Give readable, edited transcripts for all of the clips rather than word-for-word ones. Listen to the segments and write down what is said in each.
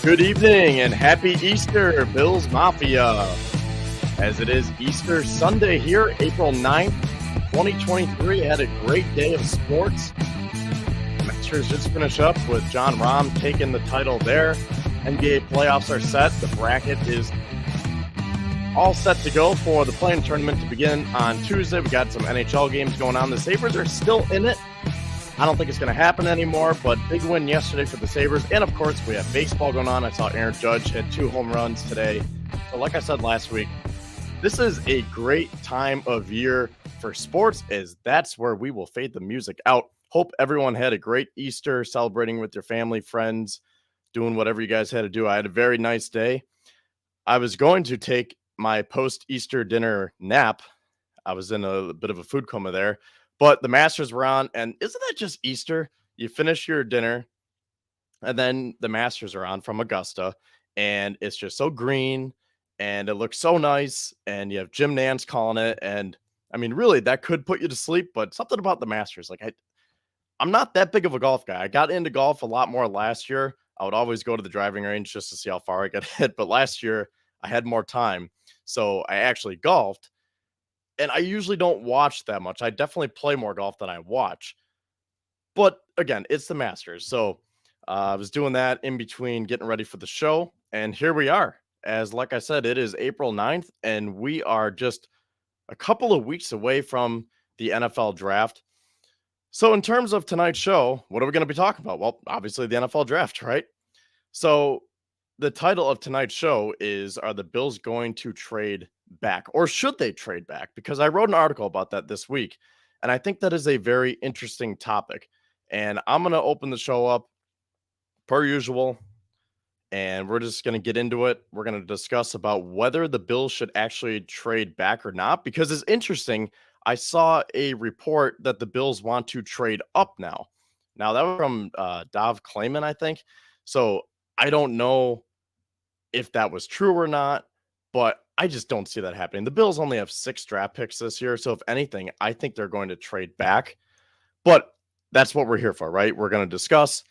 Good evening and happy Easter, Bills Mafia. As it is Easter Sunday here, April 9th, 2023. Had a great day of sports. Masters just finished up with John Rahm taking the title there. NBA playoffs are set. The bracket is all set to go for the play-in tournament to begin on Tuesday. We got some NHL games going on. The Sabres are still in it. I don't think it's going to happen anymore, but big win yesterday for the Sabres. And, of course, we have baseball going on. I saw Aaron Judge hit 2 home runs today. So like I said last week, this is a great time of year for sports, as that's where we will fade the music out. Hope everyone had a great Easter, celebrating with your family, friends, doing whatever you guys had to do. I had a very nice day. I was going to take my post-Easter dinner nap. I was in a bit of a food coma there. But the Masters were on, and isn't that just Easter? You finish your dinner, and then the Masters are on from Augusta, and it's just so green, and it looks so nice, and you have Jim Nantz calling it, and, I mean, really, that could put you to sleep, but something about the Masters, like, I'm not that big of a golf guy. I got into golf a lot more last year. I would always go to the driving range just to see how far I could hit, but last year, I had more time, so I actually golfed. And I usually don't watch that much. I definitely play more golf than I watch. But again, it's the Masters. So I was doing that in between getting ready for the show. And here we are. As like I said, it is April 9th, and we are just a couple of weeks away from the NFL draft. So in terms of tonight's show, what are we going to be talking about? Well, obviously the NFL draft, right? So the title of tonight's show is, are the Bills going to trade back, or should they trade back? Because I wrote an article about that this week, and I think that is a very interesting topic. And I'm going to open the show up per usual, and we're just going to get into it. We're going to discuss about whether the Bills should actually trade back or not, because it's interesting. I saw a report that the Bills want to trade up now. Now, that was from Dov Kleiman, I think. So I don't know if that was true or not, but I just don't see that happening. The Bills only have 6 draft picks this year, so if anything, I think they're going to trade back. But that's what we're here for, right? We're going to discuss.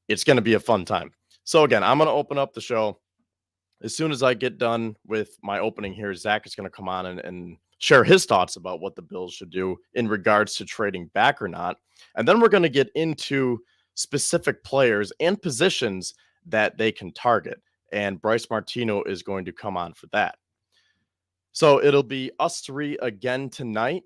It's going to be a fun time. So again, I'm going to open up the show. As soon as I get done with my opening here, Zach is going to come on and share his thoughts about what the Bills should do in regards to trading back or not. And then we're going to get into specific players and positions that they can target. And Bryce Martino is going to come on for that. So it'll be us 3 again tonight,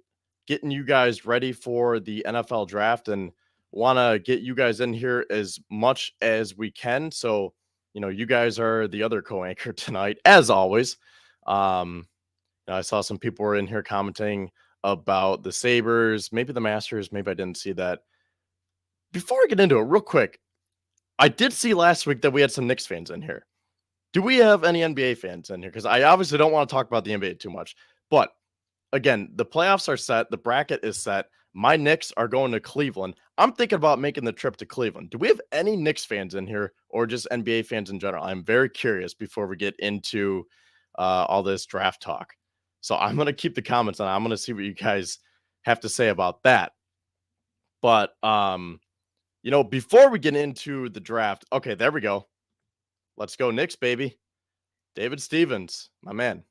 getting you guys ready for the NFL draft, and want to get you guys in here as much as we can. So, you guys are the other co-anchor tonight, as always. I saw some people were in here commenting about the Sabres, maybe the Masters, maybe I didn't see that. Before I get into it, real quick, I did see last week that we had some Knicks fans in here. Do we have any NBA fans in here? Because I obviously don't want to talk about the NBA too much. But again, the playoffs are set. The bracket is set. My Knicks are going to Cleveland. I'm thinking about making the trip to Cleveland. Do we have any Knicks fans in here, or just NBA fans in general? I'm very curious before we get into all this draft talk. So I'm going to keep the comments on. I'm going to see what you guys have to say about that. But, before we get into the draft, okay, there we go. Let's go Knicks, baby. David Stevens, my man.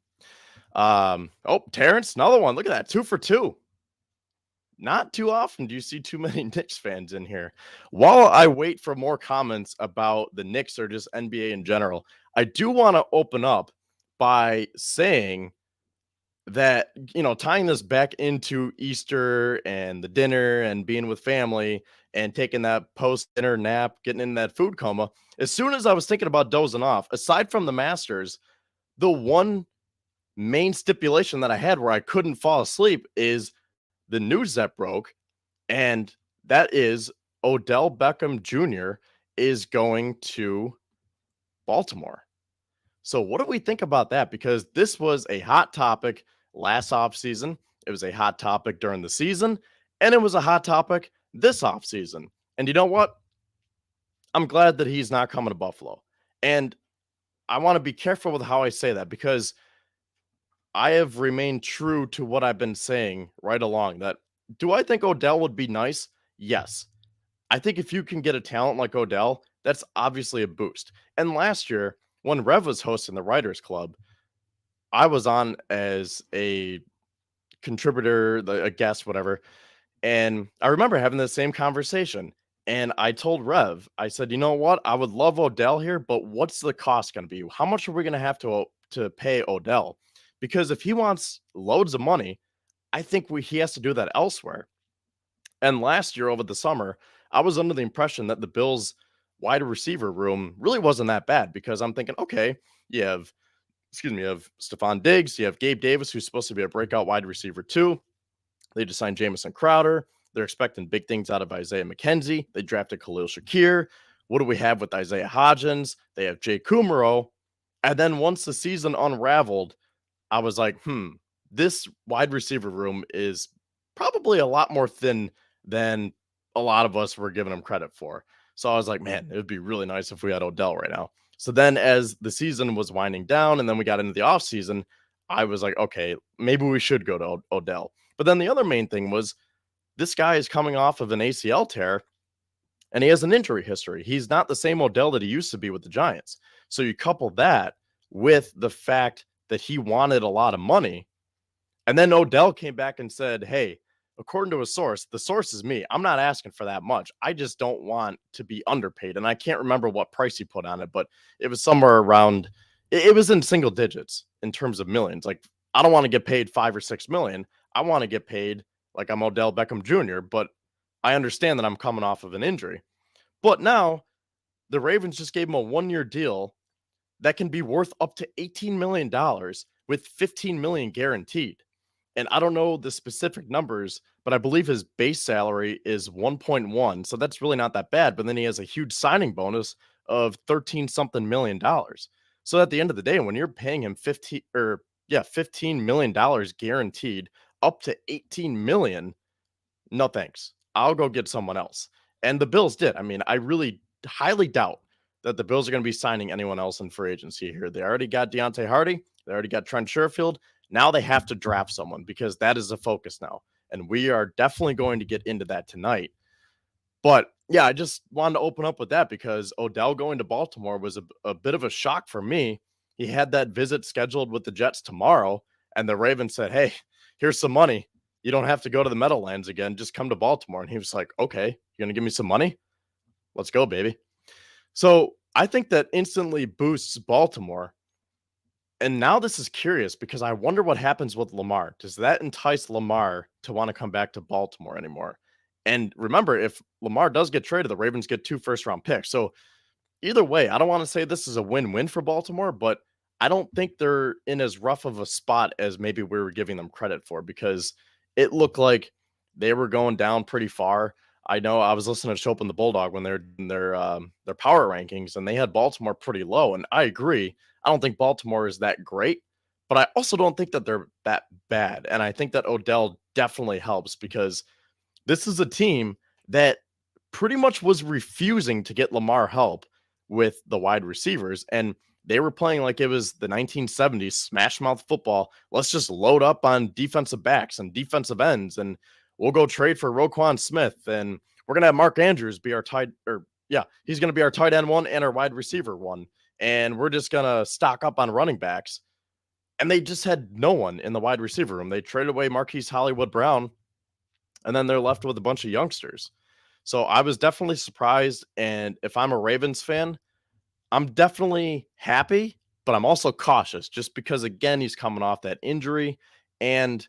Terrence, another one. Look at that. 2 for 2. Not too often do you see too many Knicks fans in here. While I wait for more comments about the Knicks or just NBA in general, I do want to open up by saying that, tying this back into Easter and the dinner and being with family and taking that post-dinner nap, getting in that food coma, as soon as I was thinking about dozing off, aside from the Masters, the one main stipulation that I had where I couldn't fall asleep is the news that broke, and that is Odell Beckham Jr. is going to Baltimore. So what do we think about that? Because this was a hot topic last offseason. It was a hot topic during the season, and it was a hot topic this offseason. And you know what? I'm glad that he's not coming to Buffalo. And I want to be careful with how I say that, because I have remained true to what I've been saying right along. That, do I think Odell would be nice? Yes. I think if you can get a talent like Odell That's obviously a boost. And last year, when Rev was hosting the Writers Club, I was on as a contributor, a guest, whatever. And I remember having the same conversation. And I told Rev, I said, you know what? I would love Odell here, but what's the cost going to be? How much are we going to have to pay Odell? Because if he wants loads of money, I think he has to do that elsewhere. And last year over the summer, I was under the impression that the Bills wide receiver room really wasn't that bad because I'm thinking, okay, you have, you have Stephon Diggs, you have Gabe Davis, who's supposed to be a breakout wide receiver too. They just signed Jamison Crowder. They're expecting big things out of Isaiah McKenzie. They drafted Khalil Shakir. What do we have with Isaiah Hodgins? They have Jay Kumaro. And then once the season unraveled, I was like, this wide receiver room is probably a lot more thin than a lot of us were giving him credit for. So I was like, man, it would be really nice if we had Odell right now. So then as the season was winding down and then we got into the offseason, I was like, okay, maybe we should go to Odell. But then the other main thing was this guy is coming off of an ACL tear and he has an injury history. He's not the same Odell that he used to be with the Giants. So you couple that with the fact that he wanted a lot of money. And then Odell came back and said, hey, according to a source, the source is me. I'm not asking for that much. I just don't want to be underpaid. And I can't remember what price he put on it, but it was somewhere around, it was in single digits in terms of millions. Like, I don't want to get paid 5 or 6 million. I want to get paid like I'm Odell Beckham Jr., but I understand that I'm coming off of an injury. But now the Ravens just gave him a 1-year deal that can be worth up to $18 million with $15 million guaranteed. And I don't know the specific numbers, but I believe his base salary is 1.1. So that's really not that bad. But then he has a huge signing bonus of 13 something million dollars. So at the end of the day, when you're paying him $15 million guaranteed up to 18 million, no thanks. I'll go get someone else. And the Bills did. I mean, I really highly doubt that the Bills are going to be signing anyone else in free agency here. They already got Deontay Hardy. They already got Trent Sherfield. Now they have to draft someone because that is the focus now. And we are definitely going to get into that tonight. But yeah, I just wanted to open up with that because Odell going to Baltimore was a bit of a shock for me. He had that visit scheduled with the Jets tomorrow, and the Ravens said, hey, here's some money. You don't have to go to the Meadowlands again. Just come to Baltimore. And he was like, okay, you're going to give me some money? Let's go, baby. So I think that instantly boosts Baltimore. And now this is curious because I wonder what happens with Lamar. Does that entice Lamar to want to come back to Baltimore anymore? And remember, if Lamar does get traded, the Ravens get 2 first-round picks. So either way, I don't want to say this is a win-win for Baltimore, but I don't think they're in as rough of a spot as maybe we were giving them credit for because it looked like they were going down pretty far. I know I was listening to Shope and the Bulldog when they're in their power rankings, and they had Baltimore pretty low. And I agree. I don't think Baltimore is that great, but I also don't think that they're that bad. And I think that Odell definitely helps because this is a team that pretty much was refusing to get Lamar help with the wide receivers. And they were playing like it was the 1970s smash mouth football. Let's just load up on defensive backs and defensive ends, and we'll go trade for Roquan Smith. And we're going to have Mark Andrews be our he's going to be our tight end one and our wide receiver one. And we're just going to stock up on running backs. And they just had no one in the wide receiver room. They traded away Marquise Hollywood Brown, and then they're left with a bunch of youngsters. So I was definitely surprised. And if I'm a Ravens fan, I'm definitely happy, but I'm also cautious just because, again, he's coming off that injury. And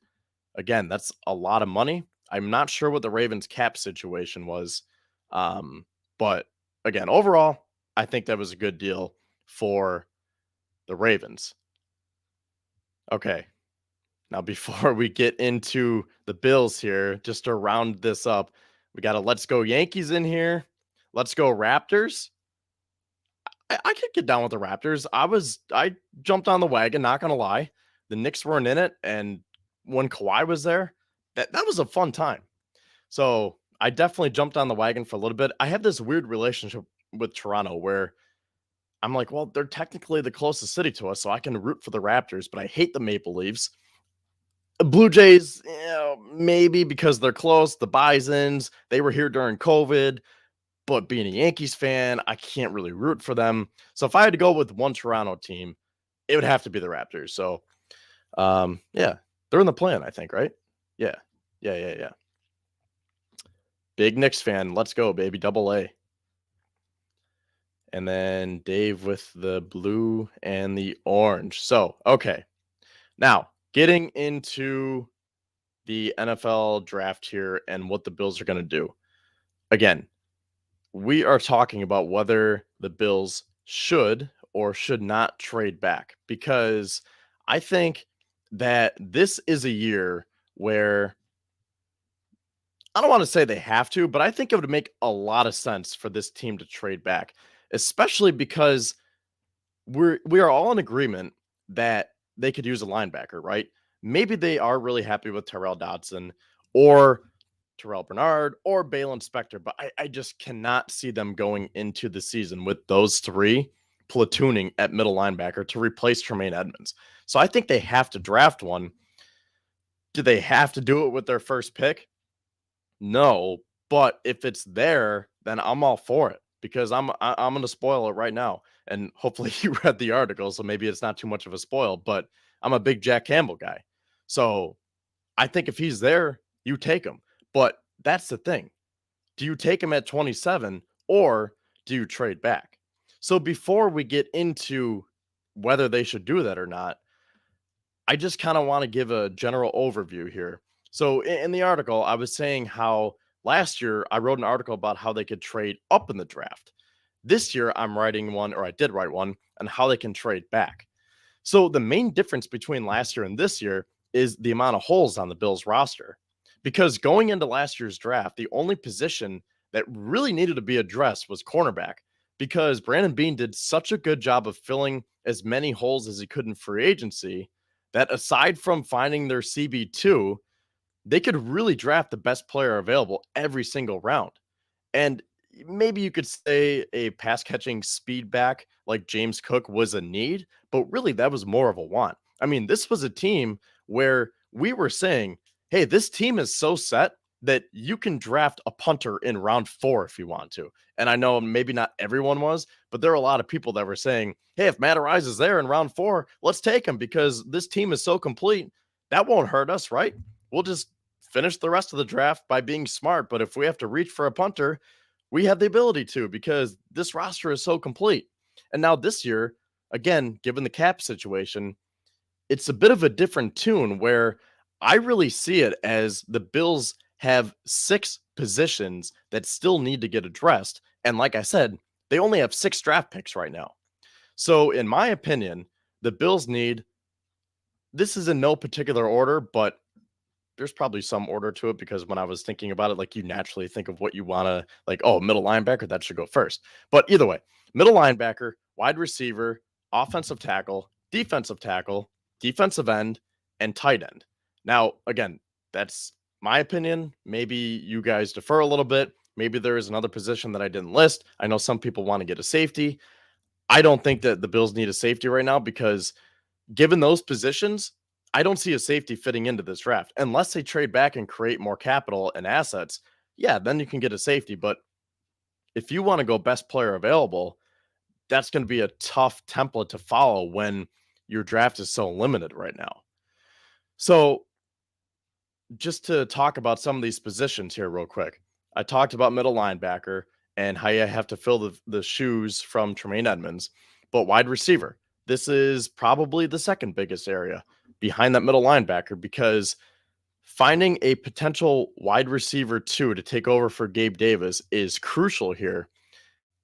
again, that's a lot of money. I'm not sure what the Ravens cap situation was. But again, overall, I think that was a good deal for the Ravens. Okay. Now, before we get into the Bills here, just to round this up, we got a Let's Go Yankees in here. Let's Go Raptors. I could get down with the Raptors. I jumped on the wagon, not going to lie. The Knicks weren't in it. And when Kawhi was there, that was a fun time. So I definitely jumped on the wagon for a little bit. I have this weird relationship with Toronto where I'm like, well, they're technically the closest city to us, so I can root for the Raptors, but I hate the Maple Leafs. Blue Jays, maybe because they're close. The Bisons, they were here during COVID. but being a Yankees fan, I can't really root for them. So if I had to go with one Toronto team, it would have to be the Raptors. So, yeah, they're in the plan, I think, right? Yeah. Big Knicks fan. Let's go, baby. Double A. And then Dave with the blue and the orange. So, okay. Now, getting into the NFL draft here and what the Bills are going to do. Again, we are talking about whether the Bills should or should not trade back, because I think that this is a year where I don't want to say they have to, but I think it would make a lot of sense for this team to trade back, especially because we are all in agreement that they could use a linebacker, right? Maybe they are really happy with Terrell Dodson or Terrell Bernard or Balin Spector, but I just cannot see them going into the season with those three platooning at middle linebacker to replace Tremaine Edmonds. So I think they have to draft one. Do they have to do it with their first pick? No, but if it's there, then I'm all for it, because I'm going to spoil it right now. And hopefully you read the article, so maybe it's not too much of a spoil, but I'm a big Jack Campbell guy. So I think if he's there, you take him. But that's the thing. Do you take him at 27 or do you trade back? So before we get into whether they should do that or not, I just kind of want to give a general overview here. So in the article, I was saying how last year I wrote an article about how they could trade up in the draft. This year I'm writing one, or I did write one, on how they can trade back. So the main difference between last year and this year is the amount of holes on the Bills roster. Because going into last year's draft, the only position that really needed to be addressed was cornerback, because Brandon Beane did such a good job of filling as many holes as he could in free agency that aside from finding their CB2, they could really draft the best player available every single round. And maybe you could say a pass catching speed back like James Cook was a need, but really that was more of a want. I mean, this was a team where we were saying, hey, this team is so set that you can draft a punter in round 4 if you want to. And I know maybe not everyone was, but there are a lot of people that were saying, hey, if Matt Arise is there in round 4, let's take him because this team is so complete. That won't hurt us, right? We'll just finish the rest of the draft by being smart. But if we have to reach for a punter, we have the ability to, because this roster is so complete. And now this year, again, given the cap situation, it's a bit of a different tune where I really see it as the Bills have 6 positions that still need to get addressed. And like I said, they only have 6 draft picks right now. So in my opinion, the Bills need, this is in no particular order, but there's probably some order to it, because when I was thinking about it, like, you naturally think of what you want to, like, oh, middle linebacker, that should go first. But either way, middle linebacker, wide receiver, offensive tackle, defensive end, and tight end. Now, again, that's my opinion. Maybe you guys defer a little bit. Maybe there is another position that I didn't list. I know some people want to get a safety. I don't think that the Bills need a safety right now, because given those positions, I don't see a safety fitting into this draft unless they trade back and create more capital and assets. Yeah, then you can get a safety. But if you want to go best player available, that's going to be a tough template to follow when your draft is so limited right now. So just to talk about some of these positions here real quick. I talked about middle linebacker and how you have to fill the shoes from Tremaine Edmonds, but wide receiver, this is probably the second biggest area behind that middle linebacker, because finding a potential wide receiver 2 to take over for Gabe Davis is crucial here.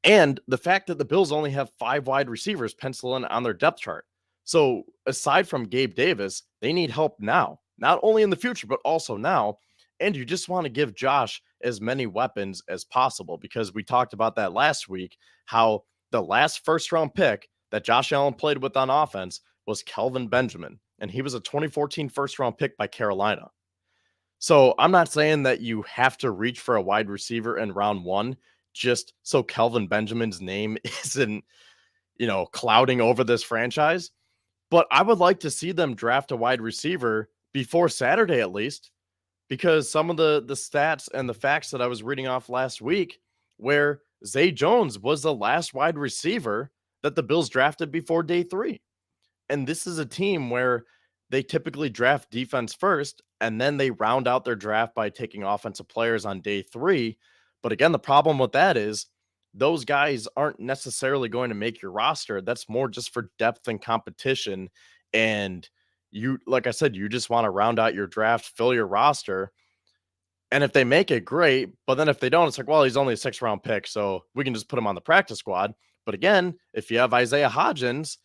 And the fact that the Bills only have 5 wide receivers pencil in on their depth chart. So aside from Gabe Davis, they need help now, not only in the future, but also now. And you just want to give Josh as many weapons as possible, because we talked about that last week, how the last first round pick that Josh Allen played with on offense was Kelvin Benjamin. And he was a 2014 first round pick by Carolina. So I'm not saying that you have to reach for a wide receiver in round 1 just so Kelvin Benjamin's name isn't, clouding over this franchise. But I would like to see them draft a wide receiver before Saturday at least, because some of the stats and the facts that I was reading off last week, where Zay Jones was the last wide receiver that the Bills drafted before day 3. And this is a team where they typically draft defense first and then they round out their draft by taking offensive players on day 3. But again, the problem with that is those guys aren't necessarily going to make your roster. That's more just for depth and competition. And you, like I said, you just want to round out your draft, fill your roster. And if they make it, great. But then if they don't, it's like, well, he's only a 6th-round pick, so we can just put him on the practice squad. But again, if you have Isaiah Hodgins,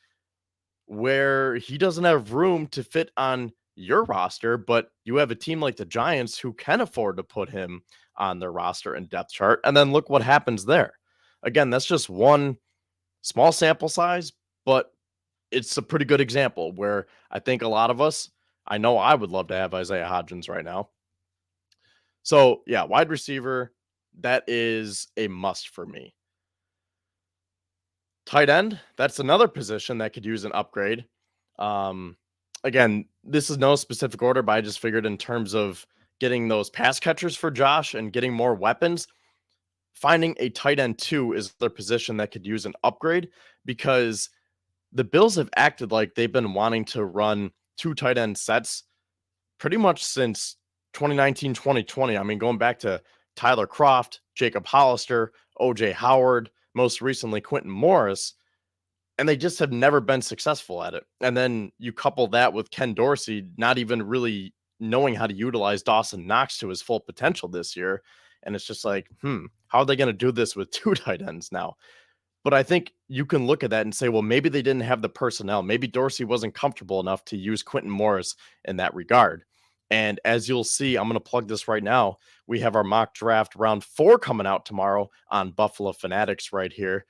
where he doesn't have room to fit on your roster, but you have a team like the Giants who can afford to put him on their roster and depth chart. And then look what happens there. Again, that's just one small sample size, but it's a pretty good example where I think a lot of us, I know I would love to have Isaiah Hodgins right now. So, yeah, wide receiver, that is a must for me. Tight end, that's another position that could use an upgrade. Again, this is no specific order, but I just figured in terms of getting those pass catchers for Josh and getting more weapons, finding a tight end 2 is their position that could use an upgrade because the Bills have acted like they've been wanting to run 2 tight end sets pretty much since 2019, 2020. I mean, going back to Tyler Kroft, Jacob Hollister, OJ Howard, most recently Quentin Morris, and they just have never been successful at it. And then you couple that with Ken Dorsey not even really knowing how to utilize Dawson Knox to his full potential this year. And it's just like, how are they going to do this with 2 tight ends now? But I think you can look at that and say, well, maybe they didn't have the personnel. Maybe Dorsey wasn't comfortable enough to use Quentin Morris in that regard. And as you'll see, I'm going to plug this right now. We have our mock draft round 4 coming out tomorrow on Buffalo Fanatics right here.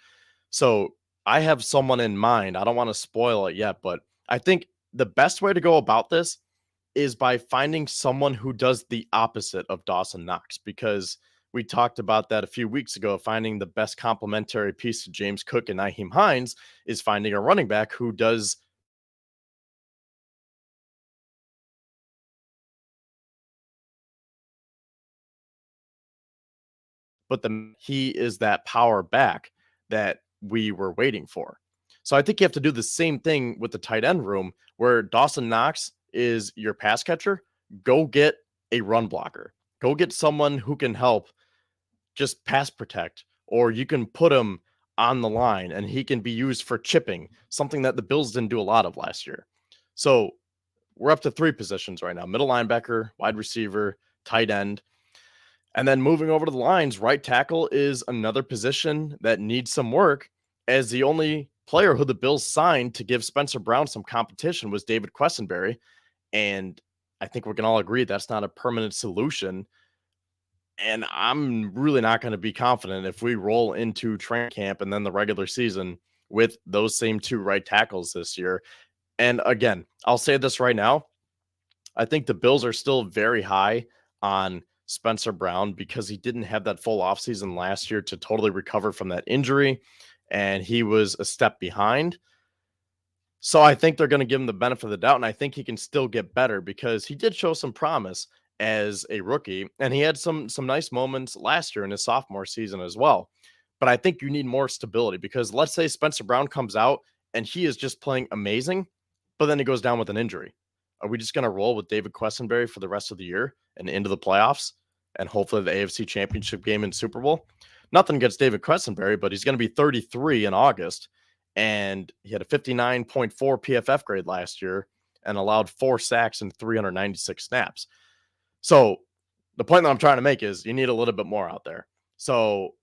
So I have someone in mind. I don't want to spoil it yet, but I think the best way to go about this is by finding someone who does the opposite of Dawson Knox, because we talked about that a few weeks ago. Finding the best complementary piece to James Cook and Nyheim Hines is finding a running back who does. But he is that power back that we were waiting for. So I think you have to do the same thing with the tight end room where Dawson Knox is your pass catcher. Go get a run blocker. Go get someone who can help just pass protect, or you can put him on the line and he can be used for chipping, something that the Bills didn't do a lot of last year. So we're up to 3 positions right now: middle linebacker, wide receiver, tight end. And then moving over to the lines, right tackle is another position that needs some work, as the only player who the Bills signed to give Spencer Brown some competition was David Quessenberry. And I think we can all agree that's not a permanent solution. And I'm really not going to be confident if we roll into training camp and then the regular season with those same 2 right tackles this year. And again, I'll say this right now. I think the Bills are still very high on Spencer Brown because he didn't have that full offseason last year to totally recover from that injury, and he was a step behind. So I think they're going to give him the benefit of the doubt, and I think he can still get better because he did show some promise as a rookie, and he had some nice moments last year in his sophomore season as well. But I think you need more stability because let's say Spencer Brown comes out and he is just playing amazing, but then he goes down with an injury. Are we just going to roll with David Quessenberry for the rest of the year and into the playoffs and hopefully the AFC Championship game and Super Bowl? Nothing against David Quessenberry, but he's going to be 33 in August, and he had a 59.4 PFF grade last year and allowed 4 sacks and 396 snaps. So the point that I'm trying to make is you need a little bit more out there. So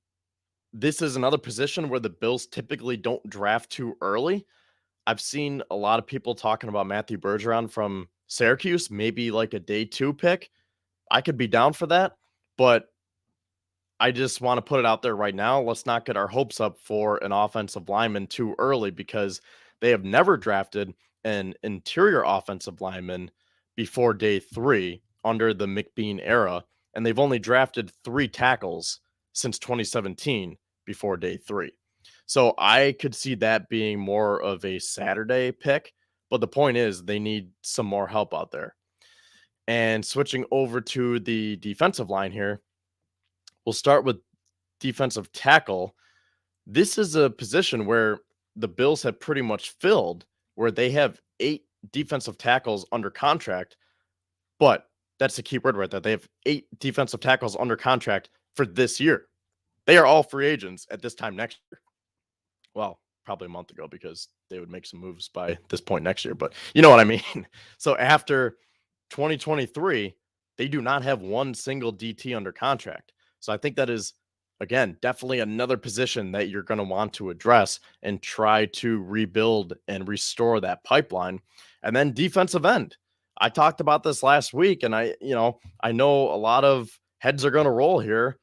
this is another position where the Bills typically don't draft too early. I've seen a lot of people talking about Matthew Bergeron from Syracuse, maybe like a day 2 pick. I could be down for that, but I just want to put it out there right now. Let's not get our hopes up for an offensive lineman too early because they have never drafted an interior offensive lineman before day 3 under the McBeane era, and they've only drafted 3 tackles since 2017 before day 3. So I could see that being more of a Saturday pick, but the point is they need some more help out there. And switching over to the defensive line here, we'll start with defensive tackle, this is a position where the Bills have pretty much filled, where they have 8 defensive tackles under contract. But that's the key word right there. They have 8 defensive tackles under contract for this year. They are all free agents at this time next year. Well, probably a month ago, because they would make some moves by this point next year. But you know what I mean? So after 2023, they do not have one single DT under contract. So I think that is, again, definitely another position that you're going to want to address and try to rebuild and restore that pipeline. And then defensive end. I talked about this last week, and I know a lot of heads are going to roll here,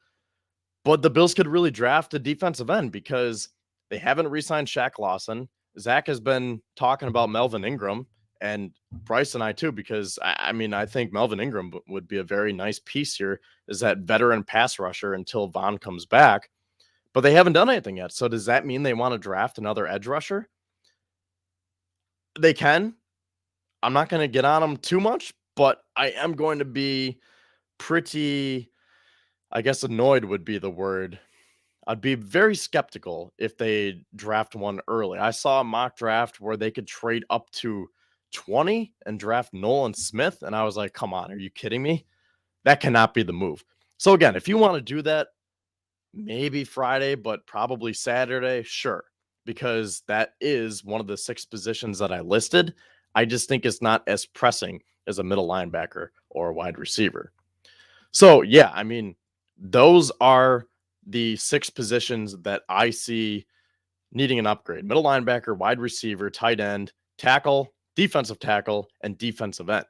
but the Bills could really draft a defensive end because they haven't re-signed Shaq Lawson. Zach has been talking about Melvin Ingram, and Bryce and I too, because I think Melvin Ingram would be a very nice piece here as that veteran pass rusher until Vaughn comes back. But they haven't done anything yet. So does that mean they want to draft another edge rusher? They can. I'm not going to get on them too much, but I am going to be pretty, I guess annoyed would be the word. I'd be very skeptical if they draft one early. I saw a mock draft where they could trade up to 20 and draft Nolan Smith, and I was like, come on, are you kidding me? That cannot be the move. So again, if you want to do that, maybe Friday, but probably Saturday, sure, because that is one of the 6 positions that I listed. I just think it's not as pressing as a middle linebacker or a wide receiver. So yeah, I mean, those are the 6 positions that I see needing an upgrade: middle linebacker, wide receiver, tight end, tackle, defensive tackle, and defensive end.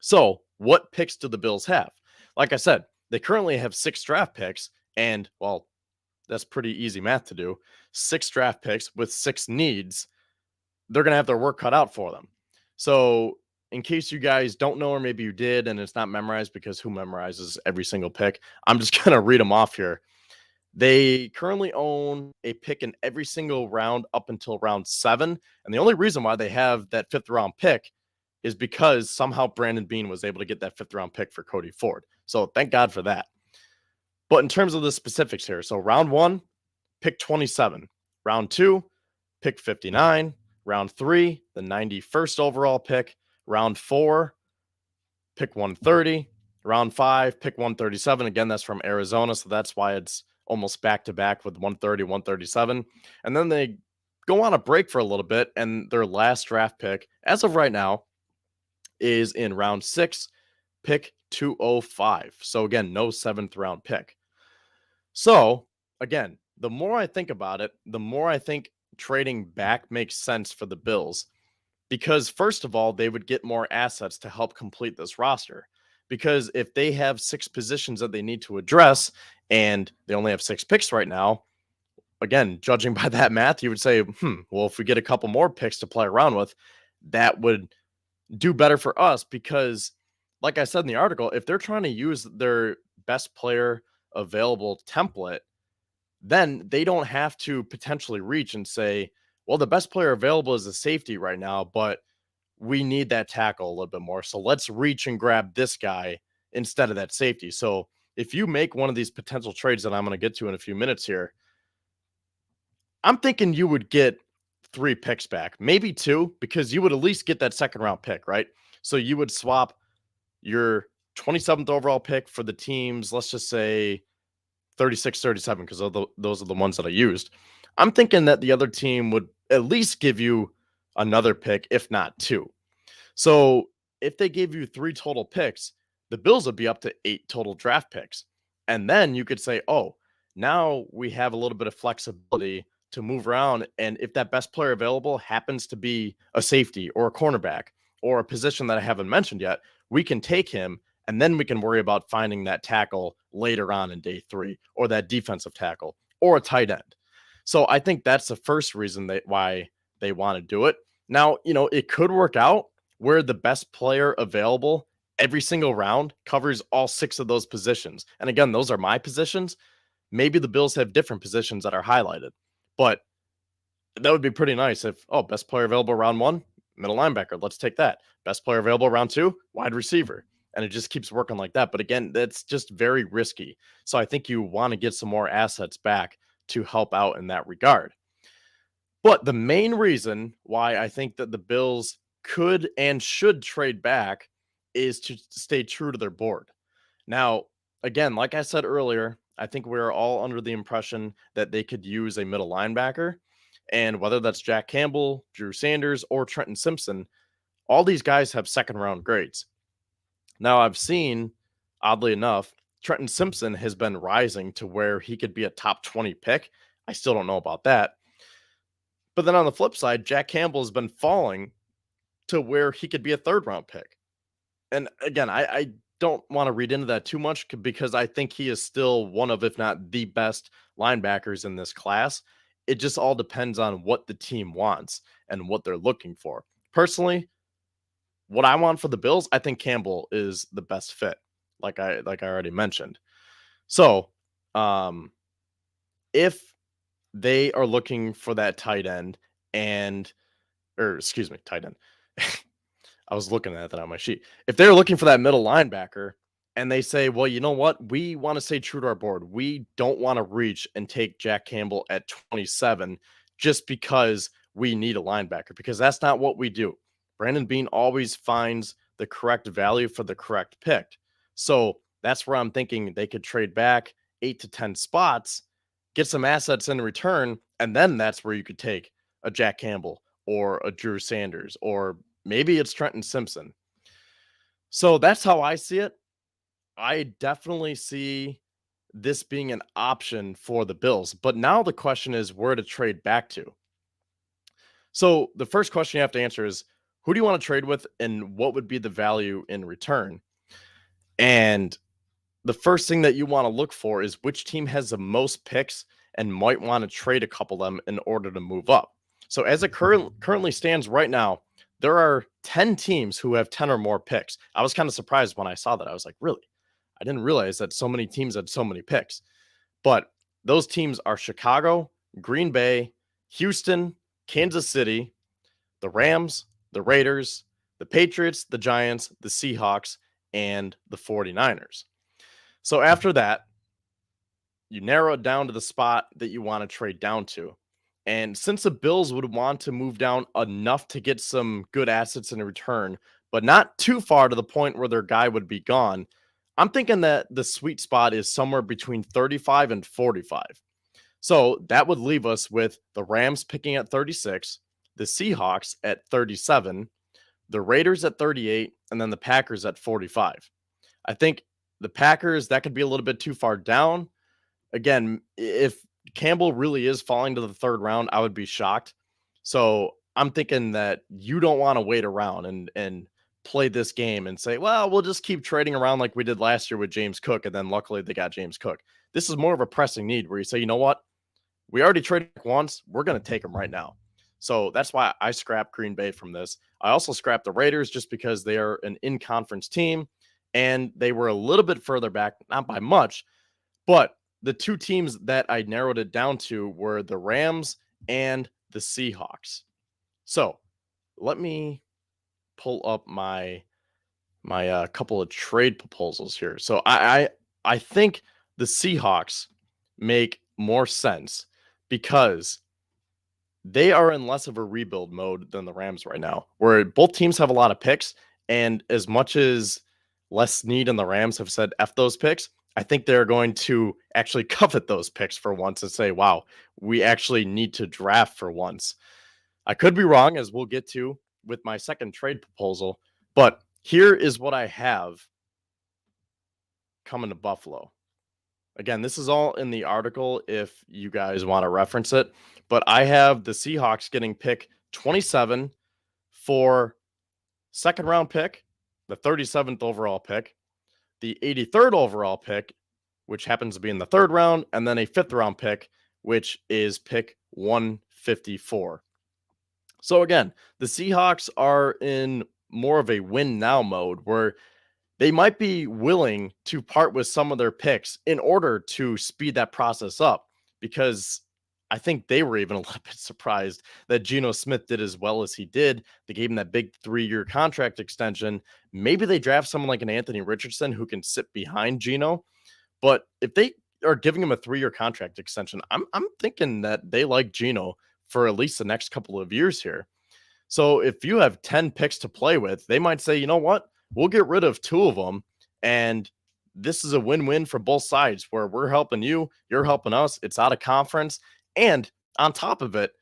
So what picks do the Bills have? Like I said, they currently have 6 draft picks, and well, that's pretty easy math to do. 6 draft picks with 6 needs. They're going to have their work cut out for them. So in case you guys don't know, or maybe you did and it's not memorized, because who memorizes every single pick? I'm just going to read them off here. They currently own a pick in every single round up until round 7. And the only reason why they have that 5th round pick is because somehow Brandon Beane was able to get that 5th round pick for Cody Ford. So thank God for that. But in terms of the specifics here, so round 1, pick 27. Round 2, pick 59. Round 3, the 91st overall pick. Round 4, pick 130. Round 5, pick 137. Again, that's from Arizona, so that's why it's almost back-to-back with 130, 137. And then they go on a break for a little bit, and their last draft pick, as of right now, is in round 6, pick 205. So again, no 7th round pick. So again, the more I think about it, the more I think trading back makes sense for the Bills, because first of all, they would get more assets to help complete this roster. Because if they have 6 positions that they need to address and they only have 6 picks right now, again, judging by that math, you would say, well, if we get a couple more picks to play around with, that would do better for us. Because like I said in the article, if they're trying to use their best player available template, then they don't have to potentially reach and say, well, the best player available is a safety right now, but we need that tackle a little bit more. So let's reach and grab this guy instead of that safety. So if you make one of these potential trades that I'm going to get to in a few minutes here, I'm thinking you would get 3 picks back, maybe 2, because you would at least get that 2nd round pick, right? So you would swap your 27th overall pick for the teams, let's just say 36, 37, because those are the ones that I used. I'm thinking that the other team would at least give you another pick, if not 2. So if they gave you 3 total picks, the Bills would be up to 8 total draft picks. And then you could say, oh, now we have a little bit of flexibility to move around. And if that best player available happens to be a safety or a cornerback or a position that I haven't mentioned yet, we can take him, and then we can worry about finding that tackle later on in day 3, or that defensive tackle, or a tight end. So I think that's the first reason why they want to do it. Now, it could work out where the best player available every single round covers all 6 of those positions. And again, those are my positions. Maybe the Bills have different positions that are highlighted, but that would be pretty nice if, best player available round 1, middle linebacker, let's take that. Best player available round 2, wide receiver. and it just keeps working like that. But again, that's just very risky. So I think you want to get some more assets back to help out in that regard. But the main reason why I think that the Bills could and should trade back is to stay true to their board. Now, again, like I said earlier, I think we're all under the impression that they could use a middle linebacker. And whether that's Jack Campbell, Drew Sanders, or Trenton Simpson, all these guys have second round grades. Now, I've seen, oddly enough, Trenton Simpson has been rising to where he could be a top 20 pick. I still don't know about that. But then on the flip side, Jack Campbell has been falling to where he could be a third round pick. And again, I don't want to read into that too much because I think he is still one of, if not the best linebackers in this class. It just all depends on what the team wants and what they're looking for. Personally, what I want for the Bills, I think Campbell is the best fit, like I already mentioned. So, if they are looking for that tight end tight end. I was looking at that on my sheet. If they're looking for that middle linebacker and they say, well, you know what? We want to stay true to our board. We don't want to reach and take Jack Campbell at 27 just because we need a linebacker, because that's not what we do. Brandon Beane always finds the correct value for the correct pick. So that's where I'm thinking they could trade back 8 to 10 spots, get some assets in return, and then that's where you could take a Jack Campbell or a Drew Sanders, or maybe it's Trenton Simpson. So that's how I see it. I definitely see this being an option for the Bills. But now the question is where to trade back to. So the first question you have to answer is, who do you want to trade with and what would be the value in return? And the first thing that you want to look for is which team has the most picks and might want to trade a couple of them in order to move up. So as it currently stands right now, there are 10 teams who have 10 or more picks. I was kind of surprised when I saw that. I was like, really? I didn't realize that so many teams had so many picks. But those teams are Chicago, Green Bay, Houston, Kansas City, the Rams, the Raiders, the Patriots, the Giants, the Seahawks, and the 49ers. So after that, you narrow it down to the spot that you want to trade down to. And since the Bills would want to move down enough to get some good assets in return, but not too far to the point where their guy would be gone, I'm thinking that the sweet spot is somewhere between 35 and 45. So that would leave us with the Rams picking at 36, the Seahawks at 37, the Raiders at 38, and then the Packers at 45. I think the Packers, that could be a little bit too far down. Again, if Campbell really is falling to the third round, I would be shocked. So I'm thinking that you don't want to wait around and play this game and say, well, we'll just keep trading around like we did last year with James Cook. And then luckily they got James Cook. This is more of a pressing need where you say, you know what? We already traded once. We're going to take him right now. So that's why I scrapped Green Bay from this. I also scrapped the Raiders just because they are an in-conference team and they were a little bit further back, not by much, but the two teams that I narrowed it down to were the Rams and the Seahawks. So let me pull up my couple of trade proposals here. So I think the Seahawks make more sense because they are in less of a rebuild mode than the Rams right now, where both teams have a lot of picks. And as much as Les Snead and the Rams have said F those picks, I think they're going to actually covet those picks for once and say, wow, we actually need to draft for once. I could be wrong, as we'll get to with my second trade proposal, but here is what I have coming to Buffalo. Again, this is all in the article if you guys want to reference it, but I have the Seahawks getting pick 27 for second round pick, the 37th overall pick, the 83rd overall pick, which happens to be in the third round, and then a fifth round pick, which is pick 154. So again, the Seahawks are in more of a win now mode where they might be willing to part with some of their picks in order to speed that process up, because I think they were even a little bit surprised that Geno Smith did as well as he did. They gave him that big 3-year contract extension. Maybe they draft someone like an Anthony Richardson who can sit behind Geno. But if they are giving him a 3-year contract extension, I'm thinking that they like Geno for at least the next couple of years here. So if you have 10 picks to play with, they might say, you know what? We'll get rid of 2 of them. And this is a win-win for both sides where we're helping you, you're helping us. It's out of conference. And on top of it,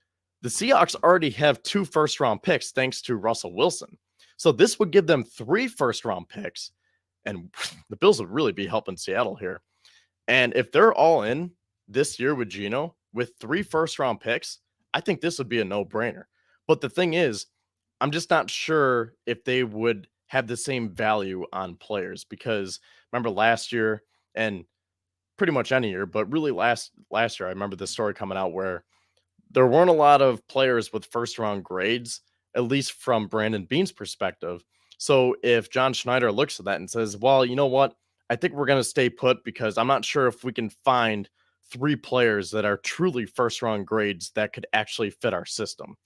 the Seahawks already have 2 first-round picks thanks to Russell Wilson. So this would give them 3 first-round picks. And the Bills would really be helping Seattle here. And if they're all in this year with Geno with 3 first-round picks, I think this would be a no-brainer. But the thing is, I'm just not sure if they would have the same value on players because remember last year and pretty much any year, but really last year, I remember the story coming out where there weren't a lot of players with first round grades, at least from Brandon Beane's perspective. So if John Schneider looks at that and says, well, you know what? I think we're going to stay put because I'm not sure if we can find 3 players that are truly first round grades that could actually fit our system.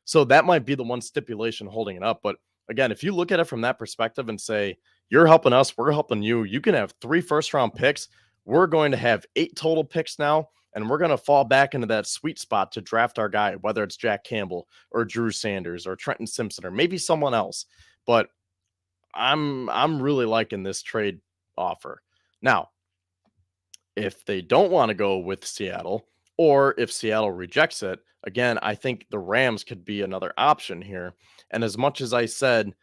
So that might be the one stipulation holding it up. But again, if you look at it from that perspective and say, you're helping us, we're helping you, you can have 3 first round picks. We're going to have 8 total picks now, and we're going to fall back into that sweet spot to draft our guy, whether it's Jack Campbell or Drew Sanders or Trenton Simpson or maybe someone else. But I'm really liking this trade offer. Now, if they don't want to go with Seattle, or if Seattle rejects it, again, I think the Rams could be another option here. And as much as I said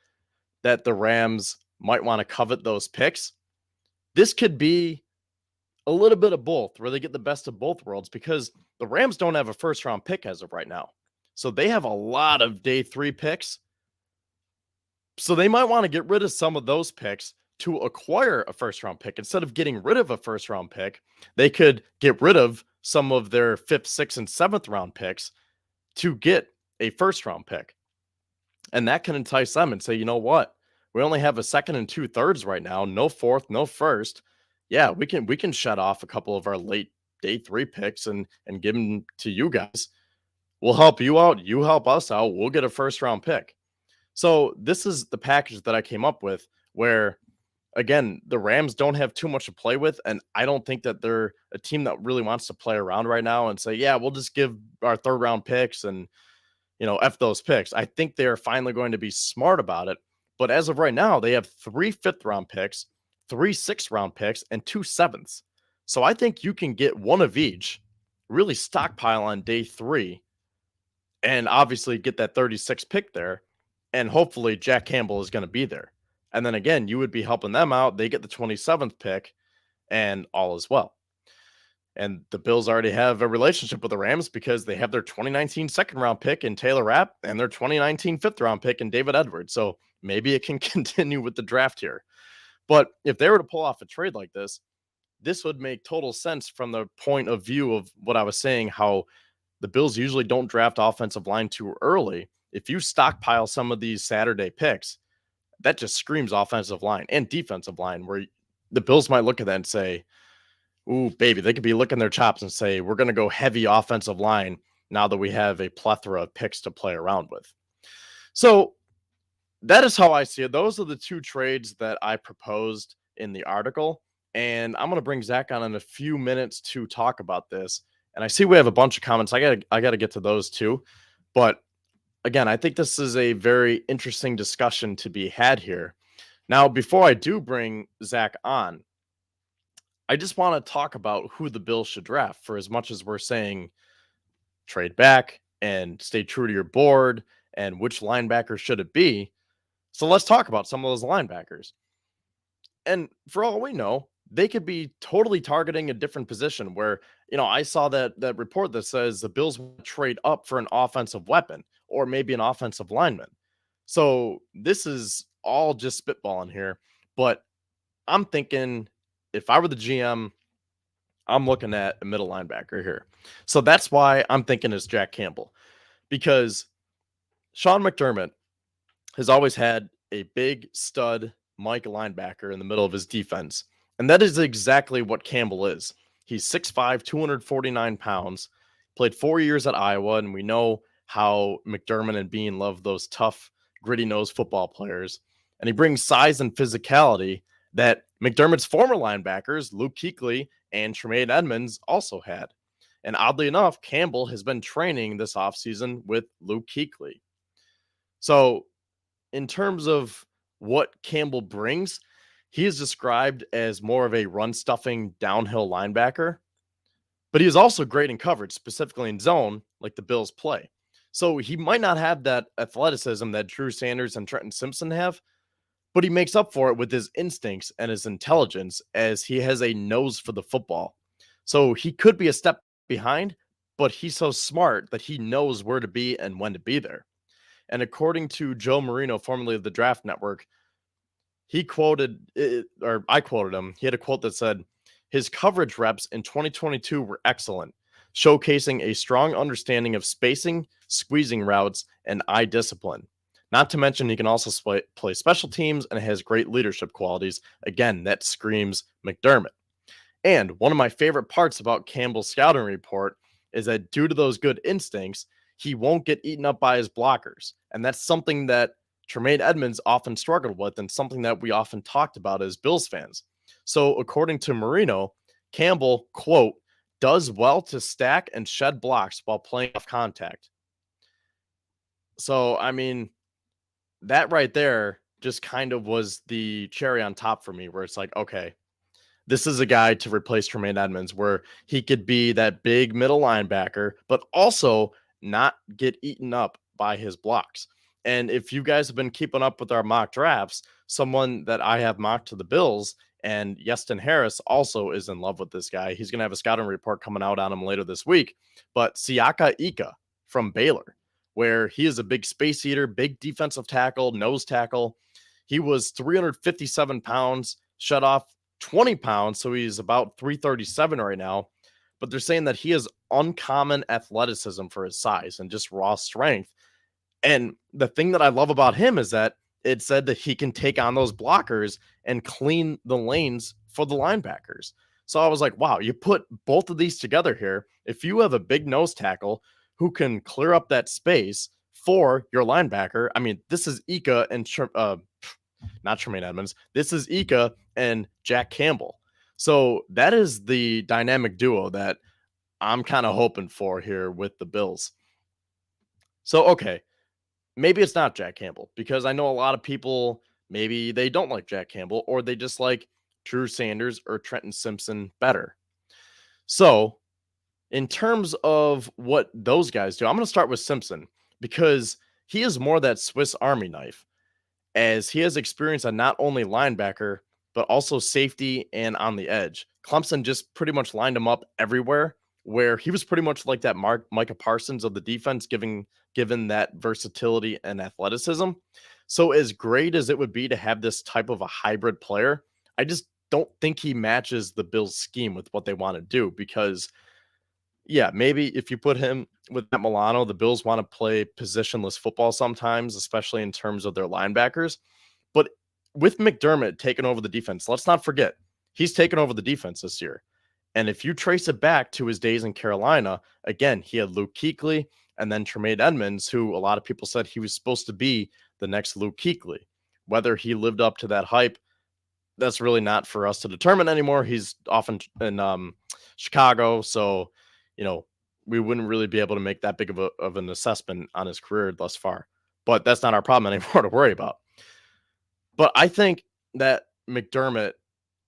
that the Rams might want to covet those picks, this could be a little bit of both, where they get the best of both worlds, because the Rams don't have a first round pick as of right now. So they have a lot of day 3 picks. So they might want to get rid of some of those picks to acquire a first round pick. Instead of getting rid of a first round pick, they could get rid of some of their 5th, 6th, and 7th round picks to get a first round pick. And that can entice them and say, you know what? We only have a 2nd and 2/3 right now. No 4th, no 1st. Yeah, we can shut off a couple of our late day 3 picks and give them to you guys. We'll help you out. You help us out. We'll get a first round pick. So this is the package that I came up with where, again, the Rams don't have too much to play with. And I don't think that they're a team that really wants to play around right now and say, yeah, we'll just give our 3rd round picks and, F those picks. I think they are finally going to be smart about it. But as of right now, they have 3 5th round picks, 3 6th round picks, and 2 7ths. So I think you can get one of each, really stockpile on day 3, and obviously get that 36th pick there. And hopefully Jack Campbell is going to be there. And then again, you would be helping them out. They get the 27th pick and all is well. And the Bills already have a relationship with the Rams because they have their 2019 2nd round pick in Taylor Rapp and their 2019 5th round pick in David Edwards. So maybe it can continue with the draft here. But if they were to pull off a trade like this would make total sense from the point of view of what I was saying, how the Bills usually don't draft offensive line too early. If you stockpile some of these Saturday picks, that just screams offensive line and defensive line, where the Bills might look at that and say, ooh, baby, they could be licking their chops and say, we're going to go heavy offensive line now that we have a plethora of picks to play around with. So that is how I see it. Those are the 2 trades that I proposed in the article. And I'm going to bring Zach on in a few minutes to talk about this. And I see we have a bunch of comments. I got to get to those too. But again, I think this is a very interesting discussion to be had here. Now, before I do bring Zach on, I just want to talk about who the Bills should draft. For as much as we're saying trade back and stay true to your board and which linebacker should it be. So let's talk about some of those linebackers. And for all we know, they could be totally targeting a different position where, I saw that report that says the Bills will trade up for an offensive weapon or maybe an offensive lineman. So this is all just spitballing here, but I'm thinking if I were the GM, I'm looking at a middle linebacker here. So that's why I'm thinking it's Jack Campbell, because Sean McDermott has always had a big stud Mike linebacker in the middle of his defense. And that is exactly what Campbell is. He's 6'5", 249 pounds. played 4 years at Iowa, and we know how McDermott and Beane love those tough, gritty-nosed football players. And he brings size and physicality that McDermott's former linebackers, Luke Kuechly and Tremaine Edmonds, also had. And oddly enough, Campbell has been training this offseason with Luke Kuechly. So in terms of what Campbell brings, he is described as more of a run-stuffing downhill linebacker, but he is also great in coverage, specifically in zone, like the Bills play. So he might not have that athleticism that Drew Sanders and Trenton Simpson have, but he makes up for it with his instincts and his intelligence, as he has a nose for the football. So he could be a step behind, but he's so smart that he knows where to be and when to be there. And according to Joe Marino, formerly of the Draft Network, he quoted, or I quoted him. He had a quote that said, "His coverage reps in 2022 were excellent, showcasing a strong understanding of spacing, squeezing routes, and eye discipline. Not to mention, he can also play special teams and has great leadership qualities." Again, that screams McDermott. And one of my favorite parts about Campbell's scouting report is that due to those good instincts, he won't get eaten up by his blockers. And that's something that Tremaine Edmonds often struggled with, and something that we often talked about as Bills fans. So according to Marino, Campbell, quote, "does well to stack and shed blocks while playing off contact." So, I mean, that right there just kind of was the cherry on top for me, where it's like, okay, this is a guy to replace Tremaine Edmonds, where he could be that big middle linebacker, but also not get eaten up by his blocks. And if you guys have been keeping up with our mock drafts, someone that I have mocked to the Bills, and Yeston Harris also is in love with this guy. He's going to have a scouting report coming out on him later this week. But Siaka Ika from Baylor, where he is a big space eater, big defensive tackle, nose tackle. He was 357 pounds, shut off 20 pounds, so he's about 337 right now. But they're saying that he has uncommon athleticism for his size and just raw strength. And the thing that I love about him is that it said that he can take on those blockers and clean the lanes for the linebackers. So I was like, wow, you put both of these together here. If you have a big nose tackle who can clear up that space for your linebacker, I mean, this is Ika and not Tremaine Edmonds. This is Ika and Jack Campbell. So that is the dynamic duo that I'm kind of hoping for here with the Bills. So, okay, maybe it's not Jack Campbell, because I know a lot of people, maybe they don't like Jack Campbell, or they just like Drew Sanders or Trenton Simpson better. So in terms of what those guys do, I'm going to start with Simpson, because he is more that Swiss Army knife, as he has experience on not only linebacker, but also safety and on the edge. Clemson just pretty much lined him up everywhere, where he was pretty much like that Micah Parsons of the defense, given that versatility and athleticism. So as great as it would be to have this type of a hybrid player, I just don't think he matches the Bills' scheme with what they want to do, because yeah, maybe if you put him with Matt Milano, the Bills want to play positionless football sometimes, especially in terms of their linebackers. But with McDermott taking over the defense, let's not forget, he's taken over the defense this year. And if you trace it back to his days in Carolina, again, he had Luke Kuechly and then Tremaine Edmonds, who a lot of people said he was supposed to be the next Luke Kuechly. Whether he lived up to that hype, that's really not for us to determine anymore. He's often in Chicago, so we wouldn't really be able to make that big of an assessment on his career thus far. But that's not our problem anymore to worry about. But I think that McDermott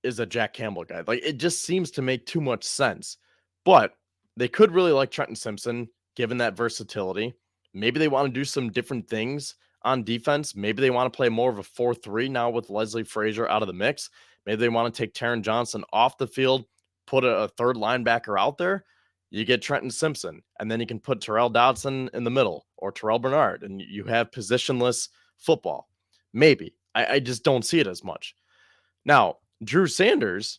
is a Jack Campbell guy. Like, it just seems to make too much sense. But they could really like Trenton Simpson, given that versatility. Maybe they want to do some different things on defense. Maybe they want to play more of a 4-3 now with Leslie Frazier out of the mix. Maybe they want to take Taron Johnson off the field, put a third linebacker out there. You get Trenton Simpson, and then you can put Terrell Dodson in the middle, or Terrell Bernard, and you have positionless football. Maybe. I just don't see it as much. Now, Drew Sanders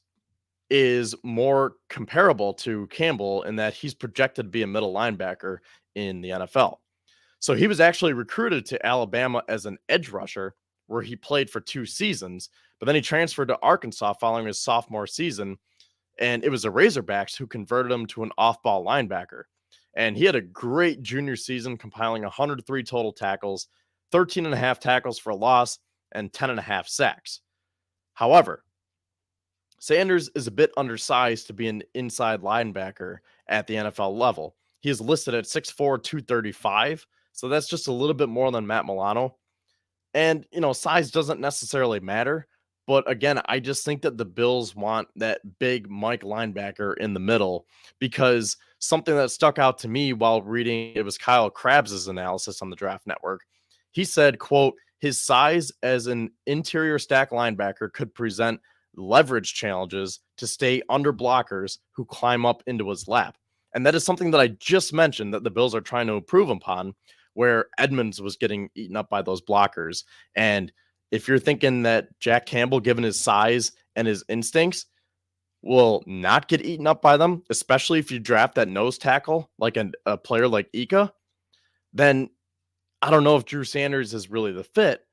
is more comparable to Campbell in that he's projected to be a middle linebacker in the NFL. So he was actually recruited to Alabama as an edge rusher, where he played for 2 seasons, but then he transferred to Arkansas following his sophomore season, and it was the Razorbacks who converted him to an off-ball linebacker. And he had a great junior season, compiling 103 total tackles, 13.5 tackles for a loss, and 10.5 sacks. However, Sanders is a bit undersized to be an inside linebacker at the NFL level. He is listed at 6'4", 235, so that's just a little bit more than Matt Milano. And, size doesn't necessarily matter. But again, I just think that the Bills want that big Mike linebacker in the middle, because something that stuck out to me while reading, it was Kyle Krabs' analysis on the Draft Network. He said, quote, his size as an interior stack linebacker could present leverage challenges to stay under blockers who climb up into his lap. And that is something that I just mentioned that the Bills are trying to improve upon, where Edmonds was getting eaten up by those blockers. And if you're thinking that Jack Campbell, given his size and his instincts, will not get eaten up by them, especially if you draft that nose tackle, like a player like Ika, then I don't know if Drew Sanders is really the fit.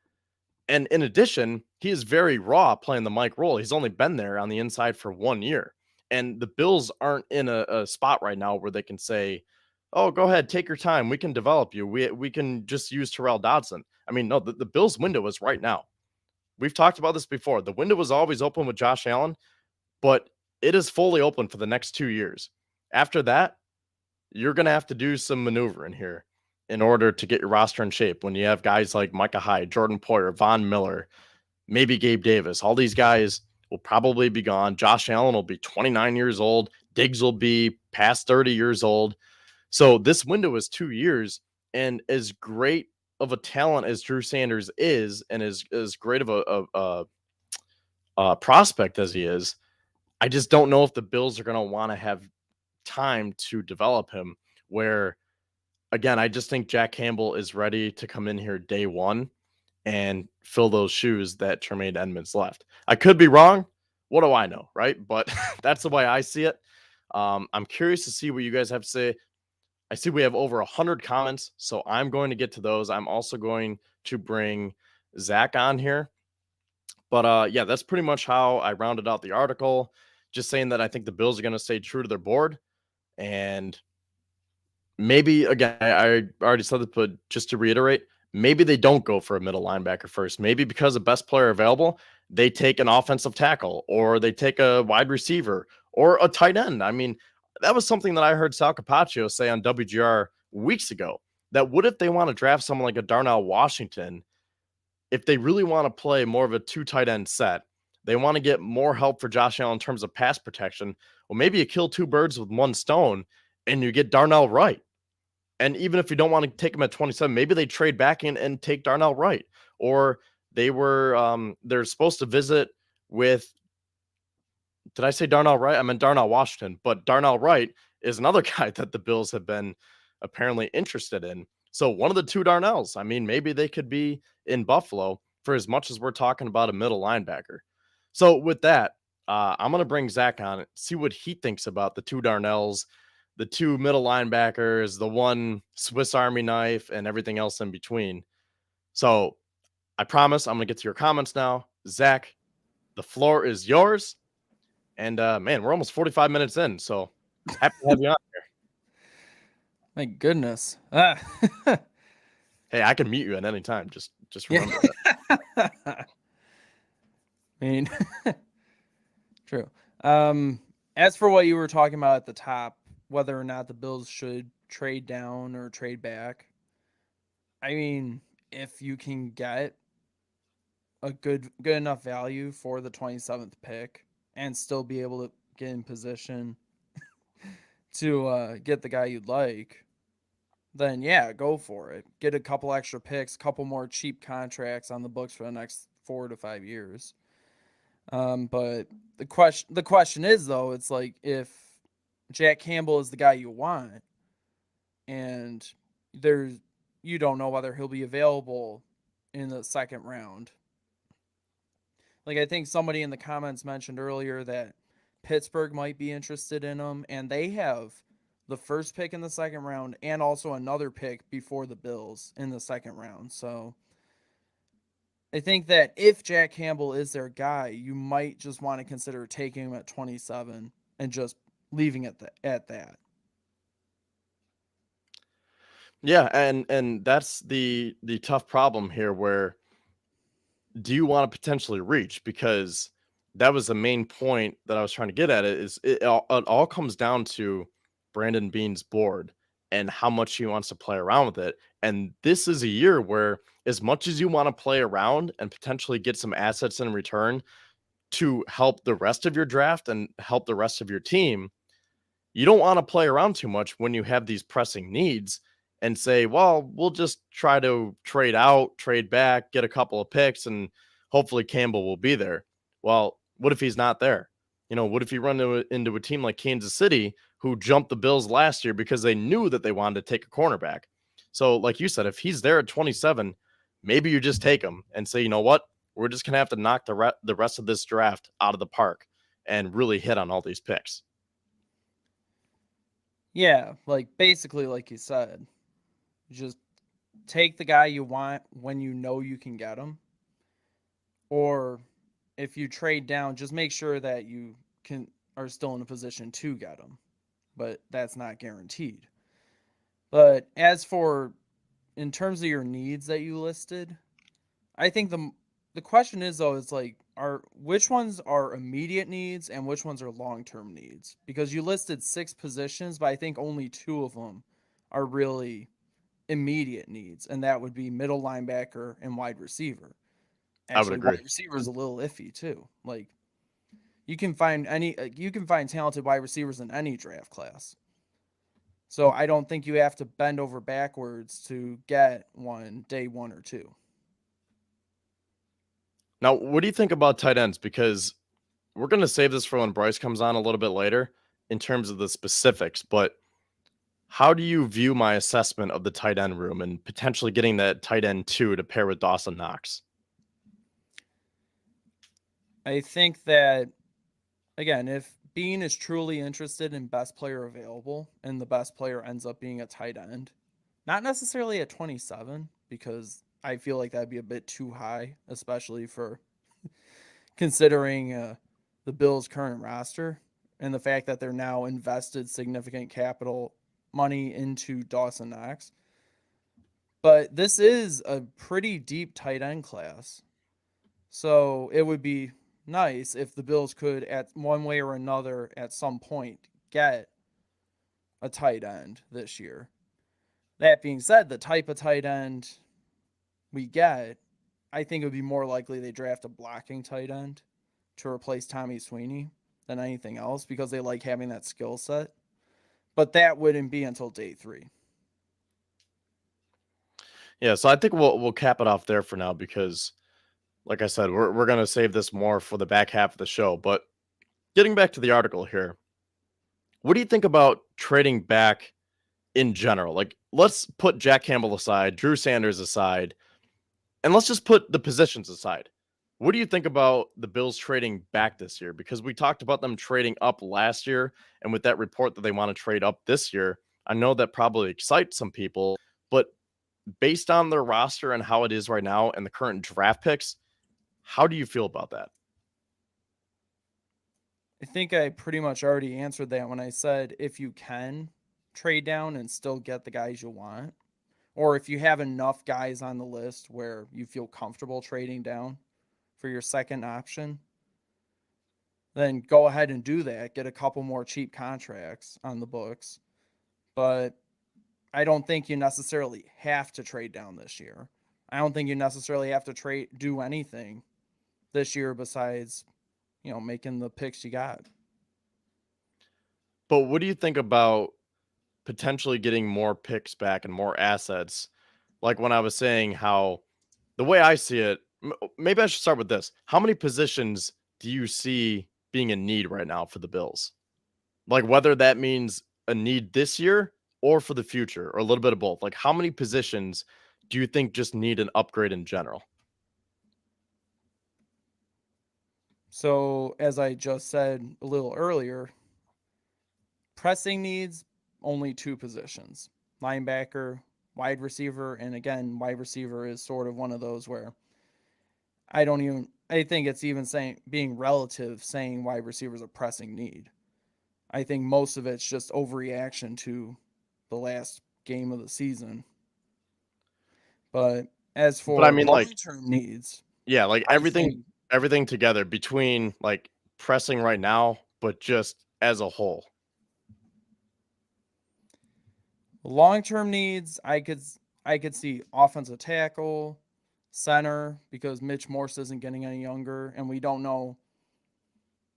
And in addition, he is very raw playing the Mike role. He's only been there on the inside for 1 year. And the Bills aren't in a spot right now where they can say, oh, go ahead, take your time. We can develop you. We can just use Terrell Dodson. I mean, no, the Bills' window is right now. We've talked about this before. The window was always open with Josh Allen, but it is fully open for the next 2 years. After that, you're going to have to do some maneuvering here in order to get your roster in shape when you have guys like Micah Hyde, Jordan Poyer, Von Miller, maybe Gabe Davis. All these guys will probably be gone. Josh Allen will be 29 years old. Diggs will be past 30 years old. So this window is 2 years, and as great of a talent as Drew Sanders is, and as great of a prospect as he is, I just don't know if the Bills are going to want to have time to develop him, where, again, I just think Jack Campbell is ready to come in here day one and fill those shoes that Tremaine Edmonds left. I could be wrong. What do I know, right? But that's the way I see it. I'm curious to see what you guys have to say. I see we have over 100 comments, so I'm going to get to those. I'm also going to bring Zach on here. But yeah, that's pretty much how I rounded out the article. Just saying that I think the Bills are going to stay true to their board. And maybe, again, I already said this, but just to reiterate, maybe they don't go for a middle linebacker first. Maybe because the best player available, they take an offensive tackle, or they take a wide receiver, or a tight end. I mean, that was something that I heard Sal Capaccio say on WGR weeks ago, that what if they want to draft someone like a Darnell Washington, if they really want to play more of a 2 tight end set, they want to get more help for Josh Allen in terms of pass protection. Well, maybe you kill 2 birds with 1 stone and you get Darnell Wright. And even if you don't want to take him at 27, maybe they trade back in and take Darnell Wright. Or they're supposed to visit with, did I say Darnell Wright? I meant Darnell Washington. But Darnell Wright is another guy that the Bills have been apparently interested in. So one of the 2 Darnells, I mean, maybe they could be in Buffalo for as much as we're talking about a middle linebacker. So with that, I'm going to bring Zach on it, see what he thinks about the 2 Darnells, the 2 middle linebackers, the 1 Swiss Army knife, and everything else in between. So I promise I'm going to get to your comments now. Zach, the floor is yours. And man, we're almost 45 minutes in, so happy to have you on here. My goodness. Hey, I can mute you at any time. Just remember that. I mean, true. As for what you were talking about at the top, whether or not the Bills should trade down or trade back, I mean, if you can get a good enough value for the 27th pick and still be able to get in position to get the guy you'd like, then yeah, go for it. Get a couple extra picks, couple more cheap contracts on the books for the next 4 to 5 years. But the question is, though, it's like, if Jack Campbell is the guy you want, and you don't know whether he'll be available in the second round. Like, I think somebody in the comments mentioned earlier that Pittsburgh might be interested in him, and they have the first pick in the second round and also another pick before the Bills in the second round. So I think that if Jack Campbell is their guy, you might just want to consider taking him at 27 and just leaving it at that. Yeah, and that's the tough problem here where do you want to potentially reach? Because that was the main point that I was trying to get at it all comes down to Brandon Beane's board and how much he wants to play around with it. And this is a year where as much as you want to play around and potentially get some assets in return to help the rest of your draft and help the rest of your team, you don't want to play around too much when you have these pressing needs and say, well, we'll just try to trade out, trade back, get a couple of picks, and hopefully Campbell will be there. Well, what if he's not there? What if you run into a team like Kansas City who jumped the Bills last year because they knew that they wanted to take a cornerback? So, like you said, if he's there at 27, maybe you just take him and say, you know what? We're just going to have to knock the rest of this draft out of the park and really hit on all these picks. Yeah, like basically, like you said, just take the guy you want when you know you can get him. Or if you trade down, just make sure that you are still in a position to get him. But that's not guaranteed. But as for in terms of your needs that you listed, I think the question is though is like are which ones are immediate needs and which ones are long-term needs? Because you listed 6 positions, but I think only 2 of them are really immediate needs, and that would be middle linebacker and wide receiver. I would Actually, agree. wide receiver is a little iffy too. Like you can find talented wide receivers in any draft class. So I don't think you have to bend over backwards to get one day 1 or 2. Now, what do you think about tight ends? Because we're going to save this for when Bryce comes on a little bit later in terms of the specifics. But how do you view my assessment of the tight end room and potentially getting that tight end 2 to pair with Dawson Knox? I think that again, if Bean is truly interested in best player available and the best player ends up being a tight end, not necessarily at 27 because I feel like that'd be a bit too high, especially for considering the Bills' current roster and the fact that they're now invested significant capital money into Dawson Knox. But this is a pretty deep tight end class. So it would be nice if the Bills could, at one way or another, at some point, get a tight end this year. That being said, the type of tight end we get, I think it would be more likely they draft a blocking tight end to replace Tommy Sweeney than anything else because they like having that skill set. But that wouldn't be until day 3. Yeah, so I think we'll cap it off there for now because, like I said, we're going to save this more for the back half of the show. But getting back to the article here, what do you think about trading back in general? Like, let's put Jack Campbell aside, Drew Sanders aside, and let's just put the positions aside. What do you think about the Bills trading back this year? Because we talked about them trading up last year, and with that report that they want to trade up this year, I know that probably excites some people, but based on their roster and how it is right now and the current draft picks, how do you feel about that? I think I pretty much already answered that when I said if you can trade down and still get the guys you want, or if you have enough guys on the list where you feel comfortable trading down for your second option, then go ahead and do that. Get a couple more cheap contracts on the books. But I don't think you necessarily have to trade down this year. I don't think you necessarily have to do anything this year besides, making the picks you got. But what do you think about potentially getting more picks back and more assets? Like when I was saying how the way I see it, maybe I should start with this. How many positions do you see being a need right now for the Bills? Like whether that means a need this year or for the future or a little bit of both. Like how many positions do you think just need an upgrade in general? So, as I just said a little earlier, pressing needs only 2 positions: linebacker, wide receiver. And again, wide receiver is sort of one of those where I think it's even being relative saying wide receiver is a pressing need. I think most of it's just overreaction to the last game of the season But as But I for mean, like, long-term needs, yeah, like I think everything together between like pressing right now, but just as a whole. long-term needs, I could see offensive tackle, center, because Mitch Morse isn't getting any younger, and we don't know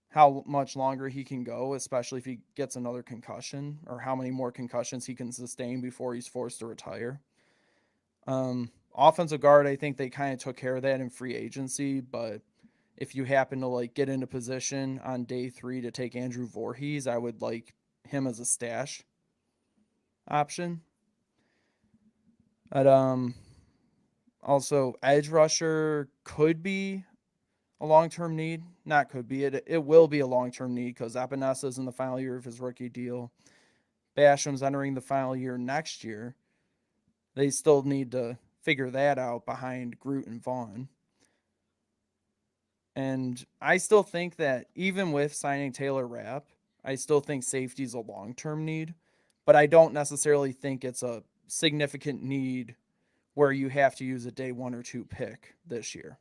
how much longer he can go, especially if he gets another concussion, or how many more concussions he can sustain before he's forced to retire. Offensive guard, I think they kind of took care of that in free agency, but if you happen to like get into position on day 3 to take Andrew Voorhees, I would like him as a stash option. But also edge rusher could be a long-term need. Not could be. It will be a long-term need because Epinesa is in the final year of his rookie deal. Basham's entering the final year next year. They still need to figure that out behind Groot and Vaughn. And I still think that even with signing Taylor Rapp, I still think safety is a long-term need, but I don't necessarily think it's a significant need where you have to use a day 1 or 2 pick this year.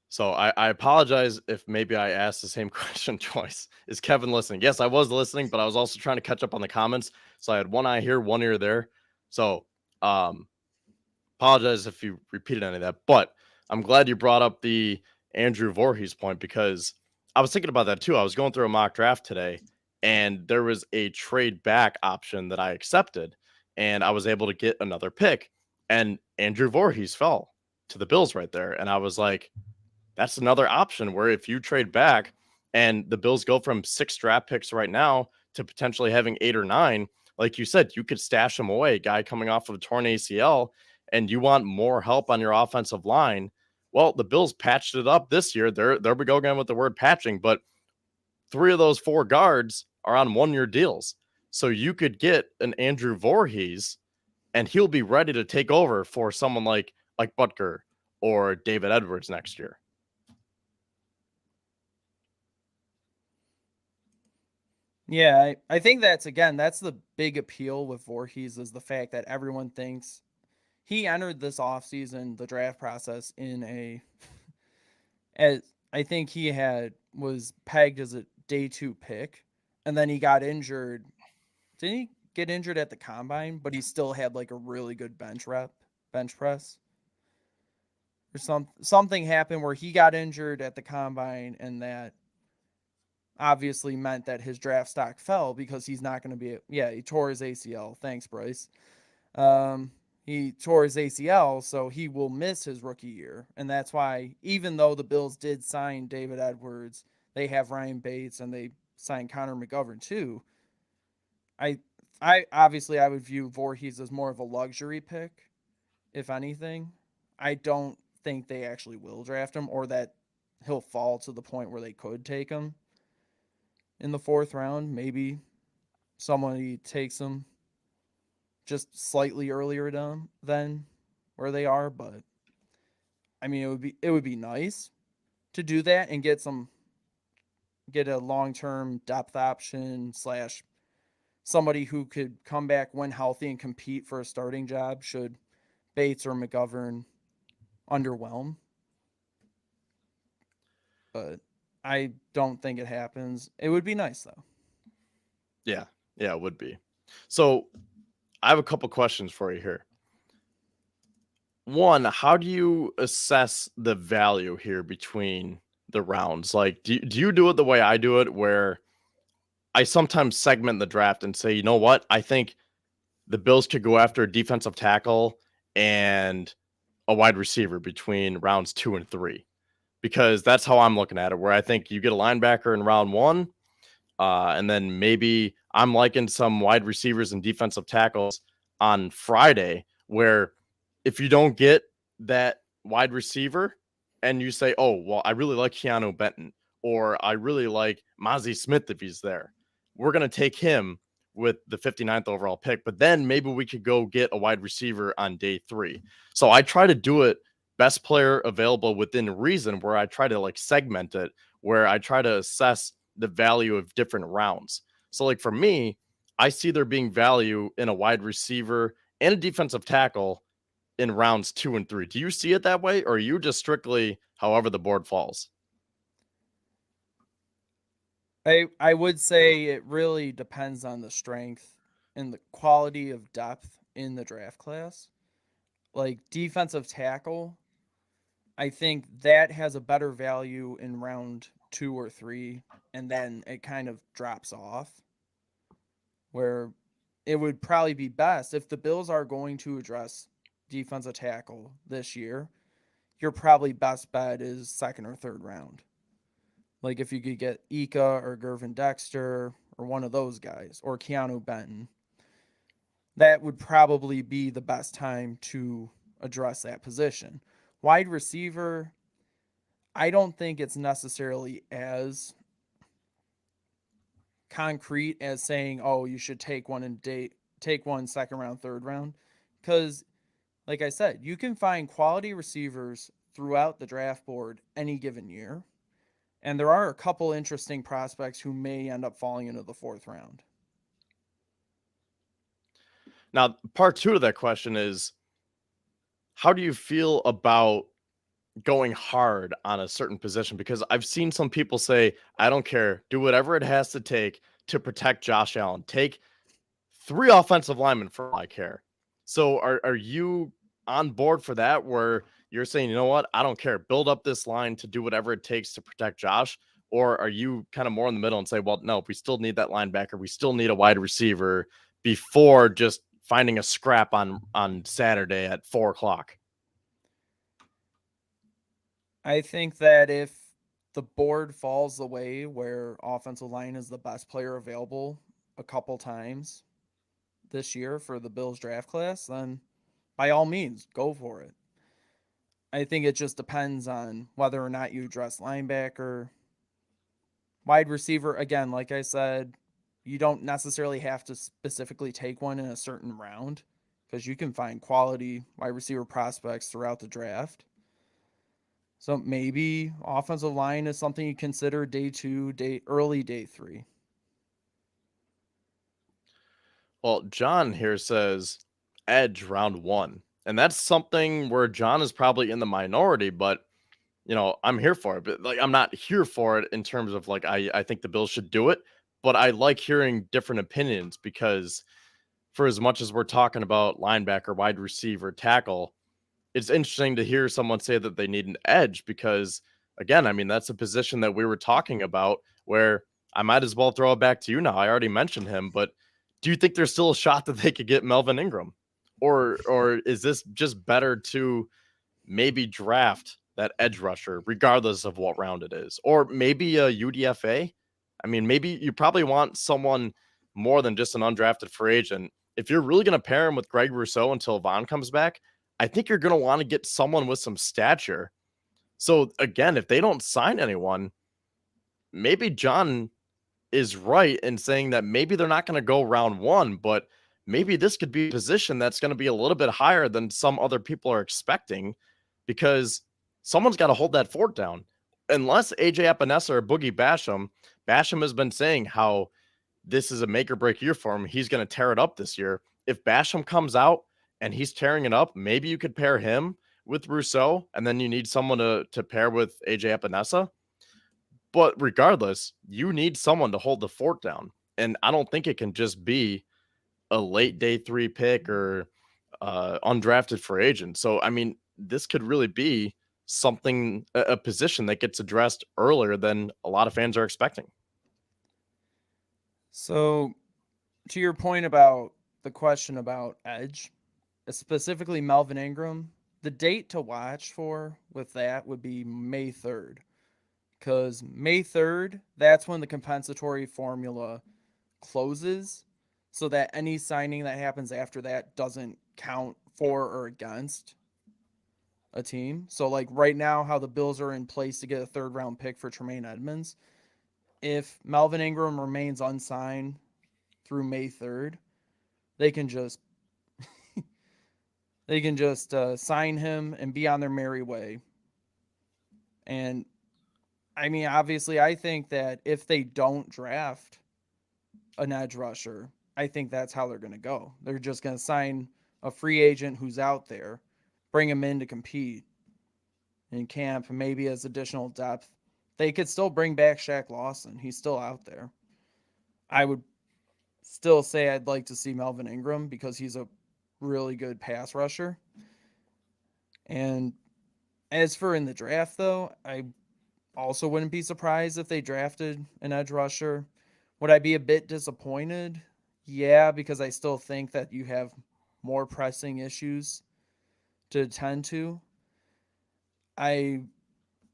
So I apologize if maybe I asked the same question twice. Is Kevin listening? Yes, I was listening, but I was also trying to catch up on the comments. So I had one eye here, one ear there. So apologize if you repeated any of that. But I'm glad you brought up the Andrew Voorhees point because I was thinking about that too. I was going through a mock draft today and there was a trade back option that I accepted and I was able to get another pick. And Andrew Voorhees fell to the Bills right there. And I was like, that's another option where if you trade back and the Bills go from 6 draft picks right now to potentially having 8 or 9, like you said, you could stash him away, a guy coming off of a torn ACL, and you want more help on your offensive line. Well, the Bills patched it up this year. There we go again with the word patching, but 3 of those 4 guards are on 1-year deals. So you could get an Andrew Voorhees and he'll be ready to take over for someone like Butker or David Edwards next year. Yeah, I think that's the big appeal with Voorhees is the fact that everyone thinks he entered this offseason, the draft process, in a as I think he was pegged as a day 2 pick, and then he got injured. Didn't he get injured at the combine? But he still had like a really good bench press, or something happened where he got injured at the combine, and that obviously meant that his draft stock fell because he's not going to be. Yeah, he tore his ACL. Thanks, Bryce. He tore his ACL, so he will miss his rookie year. And that's why, even though the Bills did sign David Edwards, they have Ryan Bates, and they signed Connor McGovern too. I I would view Voorhees as more of a luxury pick, if anything. I don't think they actually will draft him, or that he'll fall to the point where they could take him in the 4th round. Maybe somebody takes him just slightly earlier than where they are, but I mean it would be nice to do that and get a long-term depth option / somebody who could come back when healthy and compete for a starting job should Bates or McGovern underwhelm. But I don't think it happens. It would be nice though. Yeah, it would be. So I have a couple questions for you here. One, how do you assess the value here between the rounds? Like, do you do it the way I do it, where I sometimes segment the draft and say, you know what, I think the Bills could go after a defensive tackle and a wide receiver between rounds 2 and 3, because that's how I'm looking at it, where I think you get a linebacker in round 1, and then maybe I'm liking some wide receivers and defensive tackles on Friday, where if you don't get that wide receiver and you say, oh, well, I really like Keanu Benton, or I really like Mozzie Smith if he's there, we're going to take him with the 59th overall pick. But then maybe we could go get a wide receiver on day 3. So I try to do it best player available within reason, where I try to like segment it, where I try to assess the value of different rounds. So like for me, I see there being value in a wide receiver and a defensive tackle in rounds 2 and 3. Do you see it that way, or are you just strictly however the board falls? I would say it really depends on the strength and the quality of depth in the draft class. Like defensive tackle, I think that has a better value in round 2 or 3, and then it kind of drops off. Where it would probably be best if the Bills are going to address defensive tackle this year, your probably best bet is second or third round. Like if you could get Ika or Gervin Dexter or one of those guys or Keanu Benton, that would probably be the best time to address that position. Wide receiver, I don't think it's necessarily as concrete as saying, "Oh, you should take one second round, third round," because, like I said, you can find quality receivers throughout the draft board any given year. And there are a couple interesting prospects who may end up falling into the 4th round. Now, part 2 of that question is, how do you feel about going hard on a certain position? Because I've seen some people say, I don't care, do whatever it has to take to protect Josh Allen. Take 3 offensive linemen for all I care. So are you on board for that, where you're saying, you know what, I don't care, build up this line to do whatever it takes to protect Josh? Or are you kind of more in the middle and say, well, no, we still need that linebacker, we still need a wide receiver before just finding a scrap on Saturday at 4:00? I think that if the board falls the way where offensive line is the best player available a couple times this year for the Bills draft class, then by all means, go for it. I think it just depends on whether or not you address linebacker. Wide receiver, again, like I said, you don't necessarily have to specifically take one in a certain round because you can find quality wide receiver prospects throughout the draft. So maybe offensive line is something you consider day 2, early day 3. Well, John here says edge round 1. And that's something where John is probably in the minority, but I'm here for it. But like, I'm not here for it in terms of like, I think the Bills should do it, but I like hearing different opinions, because for as much as we're talking about linebacker, wide receiver, tackle, it's interesting to hear someone say that they need an edge, because again, I mean, that's a position that we were talking about, where I might as well throw it back to you now. I already mentioned him, but do you think there's still a shot that they could get Melvin Ingram? Or is this just better to maybe draft that edge rusher regardless of what round it is? Or maybe a UDFA? I mean, maybe you probably want someone more than just an undrafted free agent. If you're really going to pair him with Greg Rousseau until Vaughn comes back, I think you're going to want to get someone with some stature. So again, if they don't sign anyone, maybe John is right in saying that maybe they're not going to go round 1, but maybe this could be a position that's going to be a little bit higher than some other people are expecting, because someone's got to hold that fort down. Unless AJ Epinesa or Boogie Basham has been saying how this is a make or break year for him. He's going to tear it up this year. If Basham comes out and he's tearing it up, maybe you could pair him with Rousseau, and then you need someone to pair with AJ Epinesa. But regardless, you need someone to hold the fort down. And I don't think it can just be a late day 3 pick or undrafted free agent. So, I mean, this could really be something, a position that gets addressed earlier than a lot of fans are expecting. So, to your point about the question about edge, specifically Melvin Ingram, the date to watch for with that would be May 3rd. Because May 3rd, that's when the compensatory formula closes, so that any signing that happens after that doesn't count for or against a team. So, like right now, how the Bills are in place to get a 3rd round pick for Tremaine Edmonds, if Melvin Ingram remains unsigned through May 3rd, they can just sign him and be on their merry way. And I mean, obviously, I think that if they don't draft an edge rusher, I think that's how they're going to go. They're just going to sign a free agent who's out there, bring him in to compete in camp, maybe as additional depth. They could still bring back Shaq Lawson. He's still out there. I would still say I'd like to see Melvin Ingram because he's a really good pass rusher. And as for in the draft, though, I also wouldn't be surprised if they drafted an edge rusher. Would I be a bit disappointed? Yeah, because I still think that you have more pressing issues to attend to. I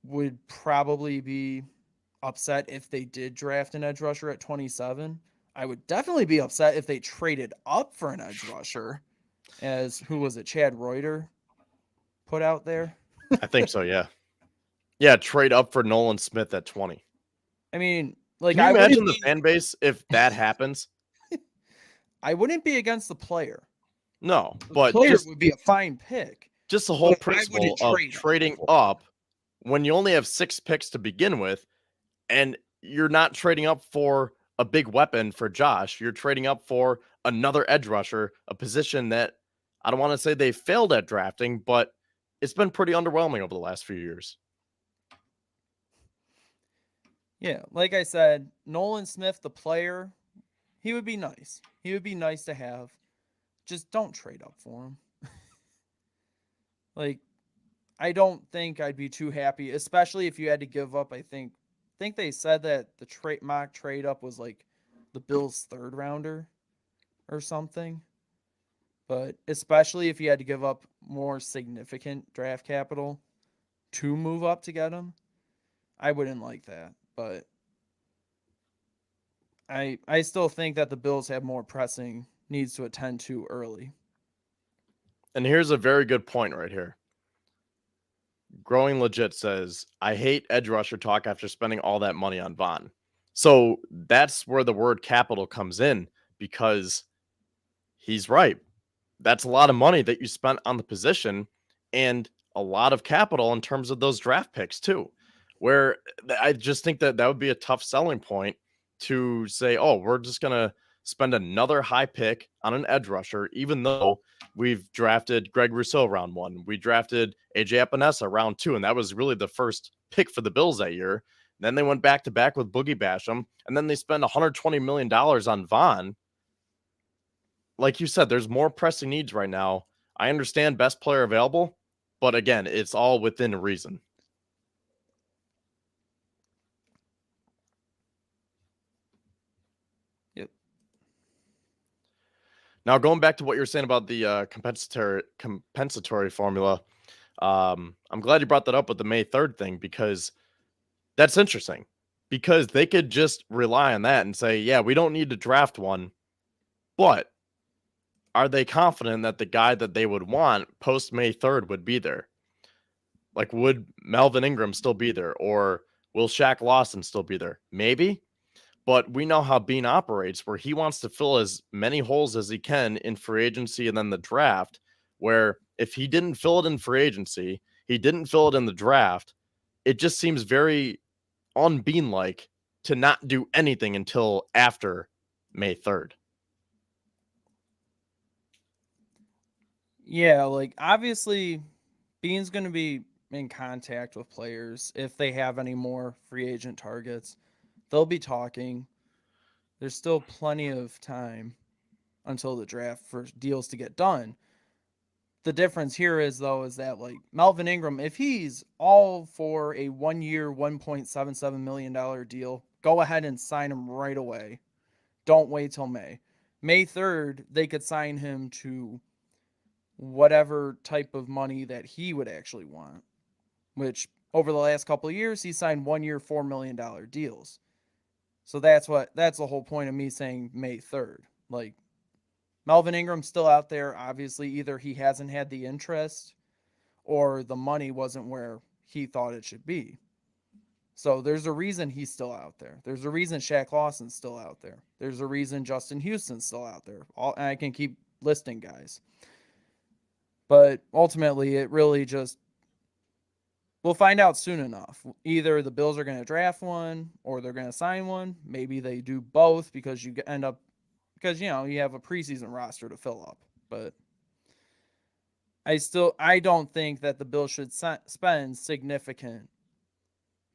would probably be upset if they did draft an edge rusher at 27. I would definitely be upset if they traded up for an edge rusher, as who was it, Chad Reuter put out there. I think so, yeah. Yeah, trade up for Nolan Smith at 20. I mean, like, Can you I wouldn't imagine the be, fan base if that happens? I wouldn't be against the player. No, The but player would be a fine pick. just the whole but I principle wouldn't of trade up trading for up when you only have 6 picks to begin with, and you're not trading up for a big weapon for Josh. You're trading up for another edge rusher, a position that I don't want to say they failed at drafting, but it's been pretty underwhelming over the last few years. Yeah, like I said, Nolan Smith, the player, he would be nice. He would be nice to have. Just don't trade up for him. Like, I don't think I'd be too happy, especially if you had to give up. I think they said that the mock trade up was like the Bills' third rounder or something. But especially if you had to give up more significant draft capital to move up to get him, I wouldn't like that. But I still think that the Bills have more pressing needs to attend to early. And here's a very good point right here. Growing Legit says, I hate edge rusher talk after spending all that money on Vaughn. So that's where the word capital comes in, because he's right. That's a lot of money that you spent on the position and a lot of capital in terms of those draft picks too, where I just think that that would be a tough selling point to say, oh, we're just going to spend another high pick on an edge rusher, even though we've drafted Greg Rousseau round 1. We drafted AJ Epinesa round 2, and that was really the first pick for the Bills that year. Then they went back to back with Boogie Basham, and then they spent $120 million on Vaughn. Like you said, there's more pressing needs right now. I understand best player available, but again, it's all within reason. Yep. Now, going back to what you were saying about the compensatory formula, I'm glad you brought that up with the May 3rd thing, because that's interesting. Because they could just rely on that and say, yeah, we don't need to draft one, but are they confident that the guy that they would want post May 3rd would be there? Like, would Melvin Ingram still be there? Or will Shaq Lawson still be there? Maybe. But we know how Beane operates, where he wants to fill as many holes as he can in free agency and then the draft, where if he didn't fill it in free agency, he didn't fill it in the draft, it just seems very un-Beane-like to not do anything until after May 3rd. Yeah, like, obviously Beane's going to be in contact with players if they have any more free agent targets. They'll be talking. There's still plenty of time until the draft for deals to get done. The difference here is, though, is that, like, Melvin Ingram, if he's all for a 1-year, $1.77 million deal, go ahead and sign him right away. Don't wait till May. May 3rd, they could sign him to whatever type of money that he would actually want, which over the last couple of years, he signed 1-year, $4 million deals. So that's the whole point of me saying May 3rd. Like, Melvin Ingram's still out there. Obviously, either he hasn't had the interest or the money wasn't where he thought it should be. So there's a reason he's still out there. There's a reason Shaq Lawson's still out there. There's a reason Justin Houston's still out there. And I can keep listing guys. But ultimately, it really just, we'll find out soon enough. Either the Bills are going to draft one or they're going to sign one. Maybe they do both because you end up, because, you know, you have a preseason roster to fill up. But I don't think that the Bills should spend significant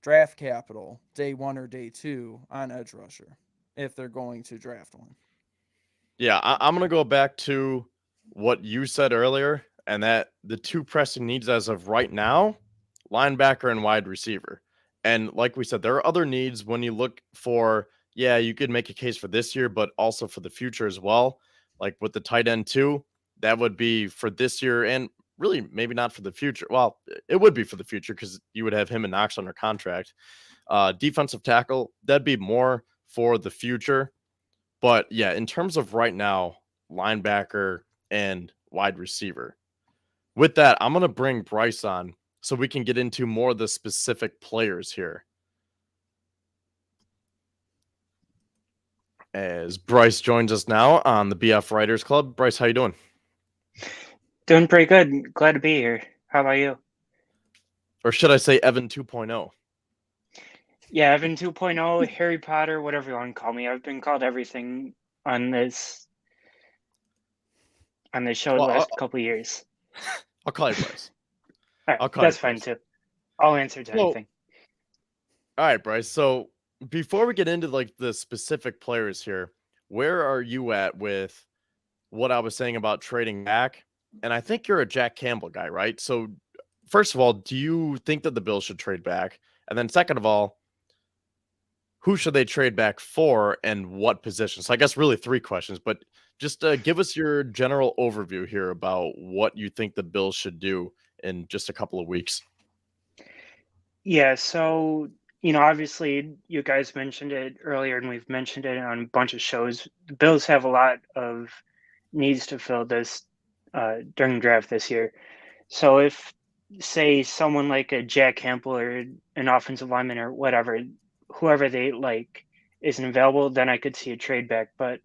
draft capital day 1 or day 2 on edge rusher if they're going to draft one. Yeah, I'm going to go back to what you said earlier, and that the two pressing needs as of right now, linebacker and wide receiver. And like we said, there are other needs when you look for, yeah, you could make a case for this year, but also for the future as well. Like with the tight end too, that would be for this year and really maybe not for the future. Well, it would be for the future because you would have him and Knox under contract. Defensive tackle, that'd be more for the future. But yeah, in terms of right now, linebacker and wide receiver. With that, I'm going to bring Bryce on so we can get into more of the specific players here. As Bryce joins us now on the BF Writers Club. Bryce, how you doing? Doing pretty good. Glad to be here. How about you? Or should I say Evan 2.0? Yeah, Evan 2.0, Harry Potter, whatever you want to call me. I've been called everything on this show the last couple of years. I'll call you Bryce. All right, that's fine too. I'll answer to anything. All right, Bryce. So before we get into like the specific players here, where are you at with what I was saying about trading back? And I think you're a Jack Campbell guy, right? So first of all, do you think that the Bills should trade back? And then second of all, who should they trade back for and what position? So I guess really three questions, but just give us your general overview here about what you think the Bills should do in just a couple of weeks. Yeah, so, obviously you guys mentioned it earlier and we've mentioned it on a bunch of shows. The Bills have a lot of needs to fill this during the draft this year. So if, say, someone like a Jack Campbell or an offensive lineman or whatever, whoever they like isn't available, then I could see a trade back. But,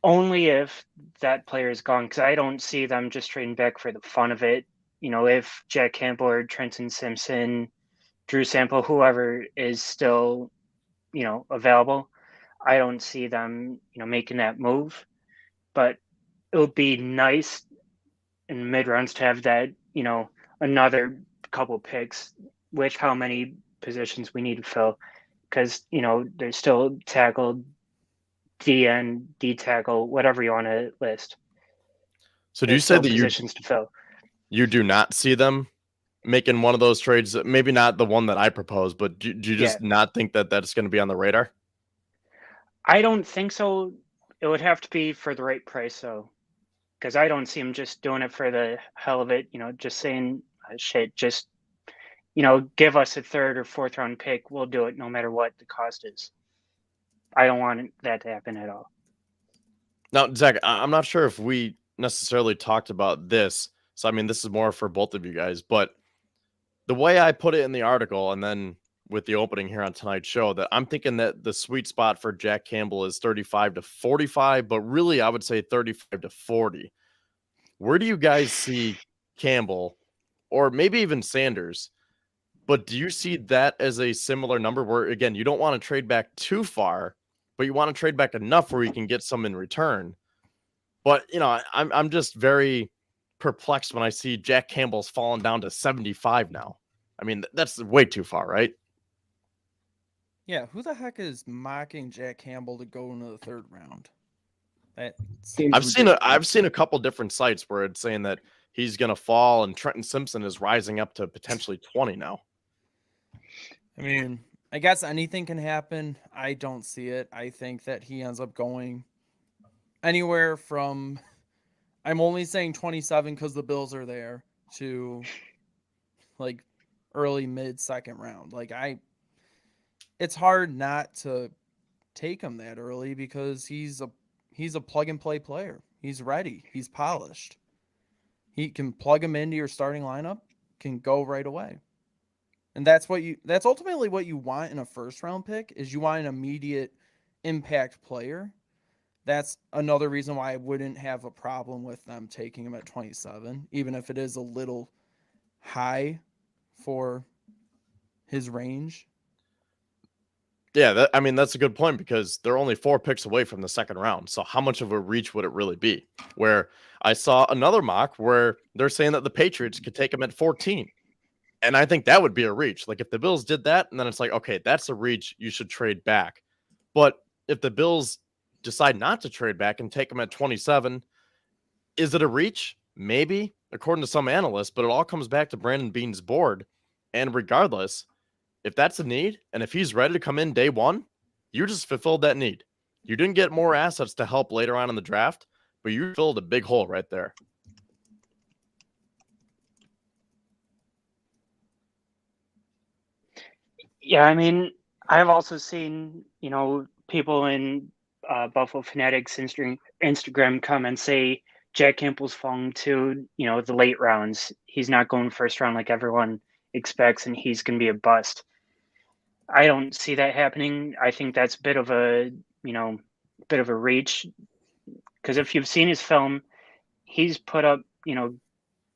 only if that player is gone, because I don't see them just trading back for the fun of it. If Jack Campbell or Trenton Simpson, Drew Sample, whoever is still, available, I don't see them, making that move. But it would be nice in mid rounds to have that, another couple picks with how many positions we need to fill. Because, there's still tackle, DN, D tackle, whatever you want to list. So do you say that positions to fill? You do not see them making one of those trades? Maybe not the one that I proposed, but do you just not think that that's going to be on the radar? I don't think so. It would have to be for the right price, though, because I don't see him just doing it for the hell of it. Just saying, shit, just give us a third or fourth round pick. We'll do it no matter what the cost is. I don't want that to happen at all. Now, Zach, I'm not sure if we necessarily talked about this. So, I mean, this is more for both of you guys. But the way I put it in the article and then with the opening here on tonight's show, that I'm thinking that the sweet spot for Jack Campbell is 35 to 45, but really I would say 35 to 40. Where do you guys see Campbell or maybe even Sanders? But do you see that as a similar number where, again, you don't want to trade back too far, but you want to trade back enough where you can get some in return? But, I'm just very perplexed when I see Jack Campbell's fallen down to 75 now. I mean, that's way too far, right? Yeah, who the heck is mocking Jack Campbell to go into the third round? I've seen a couple different sites where it's saying that he's going to fall and Trenton Simpson is rising up to potentially 20 now. I mean, I guess anything can happen. I don't see it. I think that he ends up going anywhere from, I'm only saying 27 because the Bills are there, to like early mid second round. It's hard not to take him that early because he's a plug and play player. He's ready. He's polished. He can plug him into your starting lineup, can go right away. And that's ultimately what you want in a first round pick, is you want an immediate impact player. That's another reason why I wouldn't have a problem with them taking him at 27, even if it is a little high for his range. Yeah, that's a good point because they're only 4 picks away from the second round. So how much of a reach would it really be? Where I saw another mock where they're saying that the Patriots could take him at 14. And I think that would be a reach. Like if the Bills did that, and then it's like, okay, that's a reach. You should trade back. But if the Bills decide not to trade back and take him at 27, is it a reach? Maybe, according to some analysts, but it all comes back to Brandon Beane's board. And regardless, if that's a need, and if he's ready to come in day one, you just fulfilled that need. You didn't get more assets to help later on in the draft, but you filled a big hole right there. Yeah, I mean, I've also seen, people in Buffalo Fanatics Instagram come and say Jack Campbell's falling to, the late rounds. He's not going first round like everyone expects, and he's going to be a bust. I don't see that happening. I think that's a bit of a reach, because if you've seen his film, he's put up,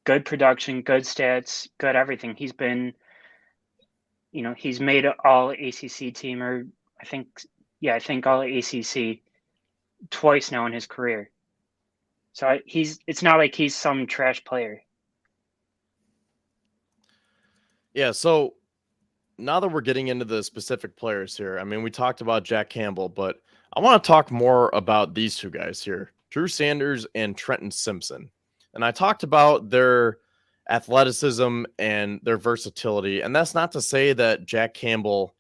good production, good stats, good everything. He's been, he's made an all ACC team, or I think all ACC twice now in his career. So it's not like he's some trash player. Yeah, so now that we're getting into the specific players here, I mean, we talked about Jack Campbell, but I want to talk more about these two guys here, Drew Sanders and Trenton Simpson. And I talked about their athleticism and their versatility. And that's not to say that Jack Campbell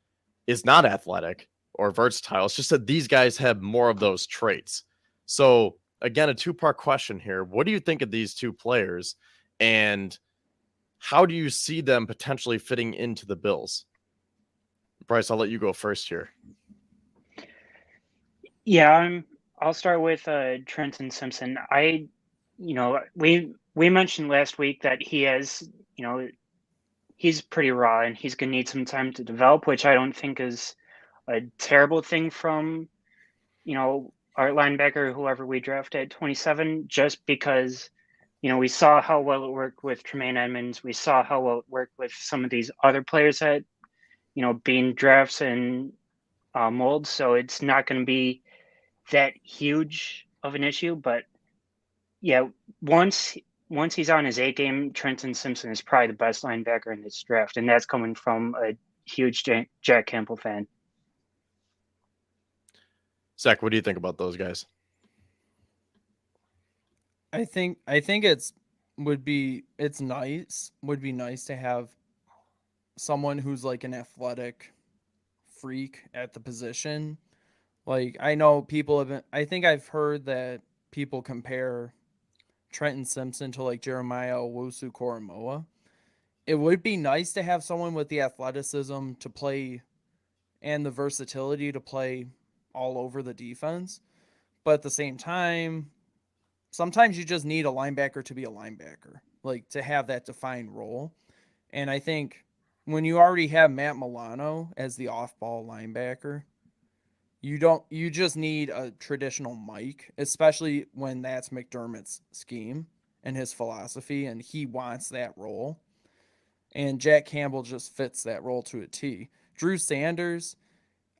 is not athletic or versatile. It's just that these guys have more of those traits. So, again, a two-part question here. What do you think of these two players? And how do you see them potentially fitting into the Bills? Bryce, I'll let you go first here. Yeah, I'll start with Trenton Simpson. We mentioned last week that he has, he's pretty raw and he's going to need some time to develop, which I don't think is a terrible thing from, our linebacker, whoever we draft at 27, just because, we saw how well it worked with Tremaine Edmonds. We saw how well it worked with some of these other players that, being drafts and molds. So it's not going to be that huge of an issue. But yeah, once he's on his A game, Trenton Simpson is probably the best linebacker in this draft. And that's coming from a huge Jack Campbell fan. Zach, what do you think about those guys? I think would be nice to have someone who's like an athletic freak at the position. Like I know I think I've heard that people compare Trenton Simpson to like Jeremiah Owusu-Koramoah. It would be nice to have someone with the athleticism to play and the versatility to play all over the defense. But at the same time, sometimes you just need a linebacker to be a linebacker, like to have that defined role. And I think when you already have Matt Milano as the off-ball linebacker, you just need a traditional Mike, especially when that's McDermott's scheme and his philosophy, and he wants that role. And Jack Campbell just fits that role to a T. Drew Sanders,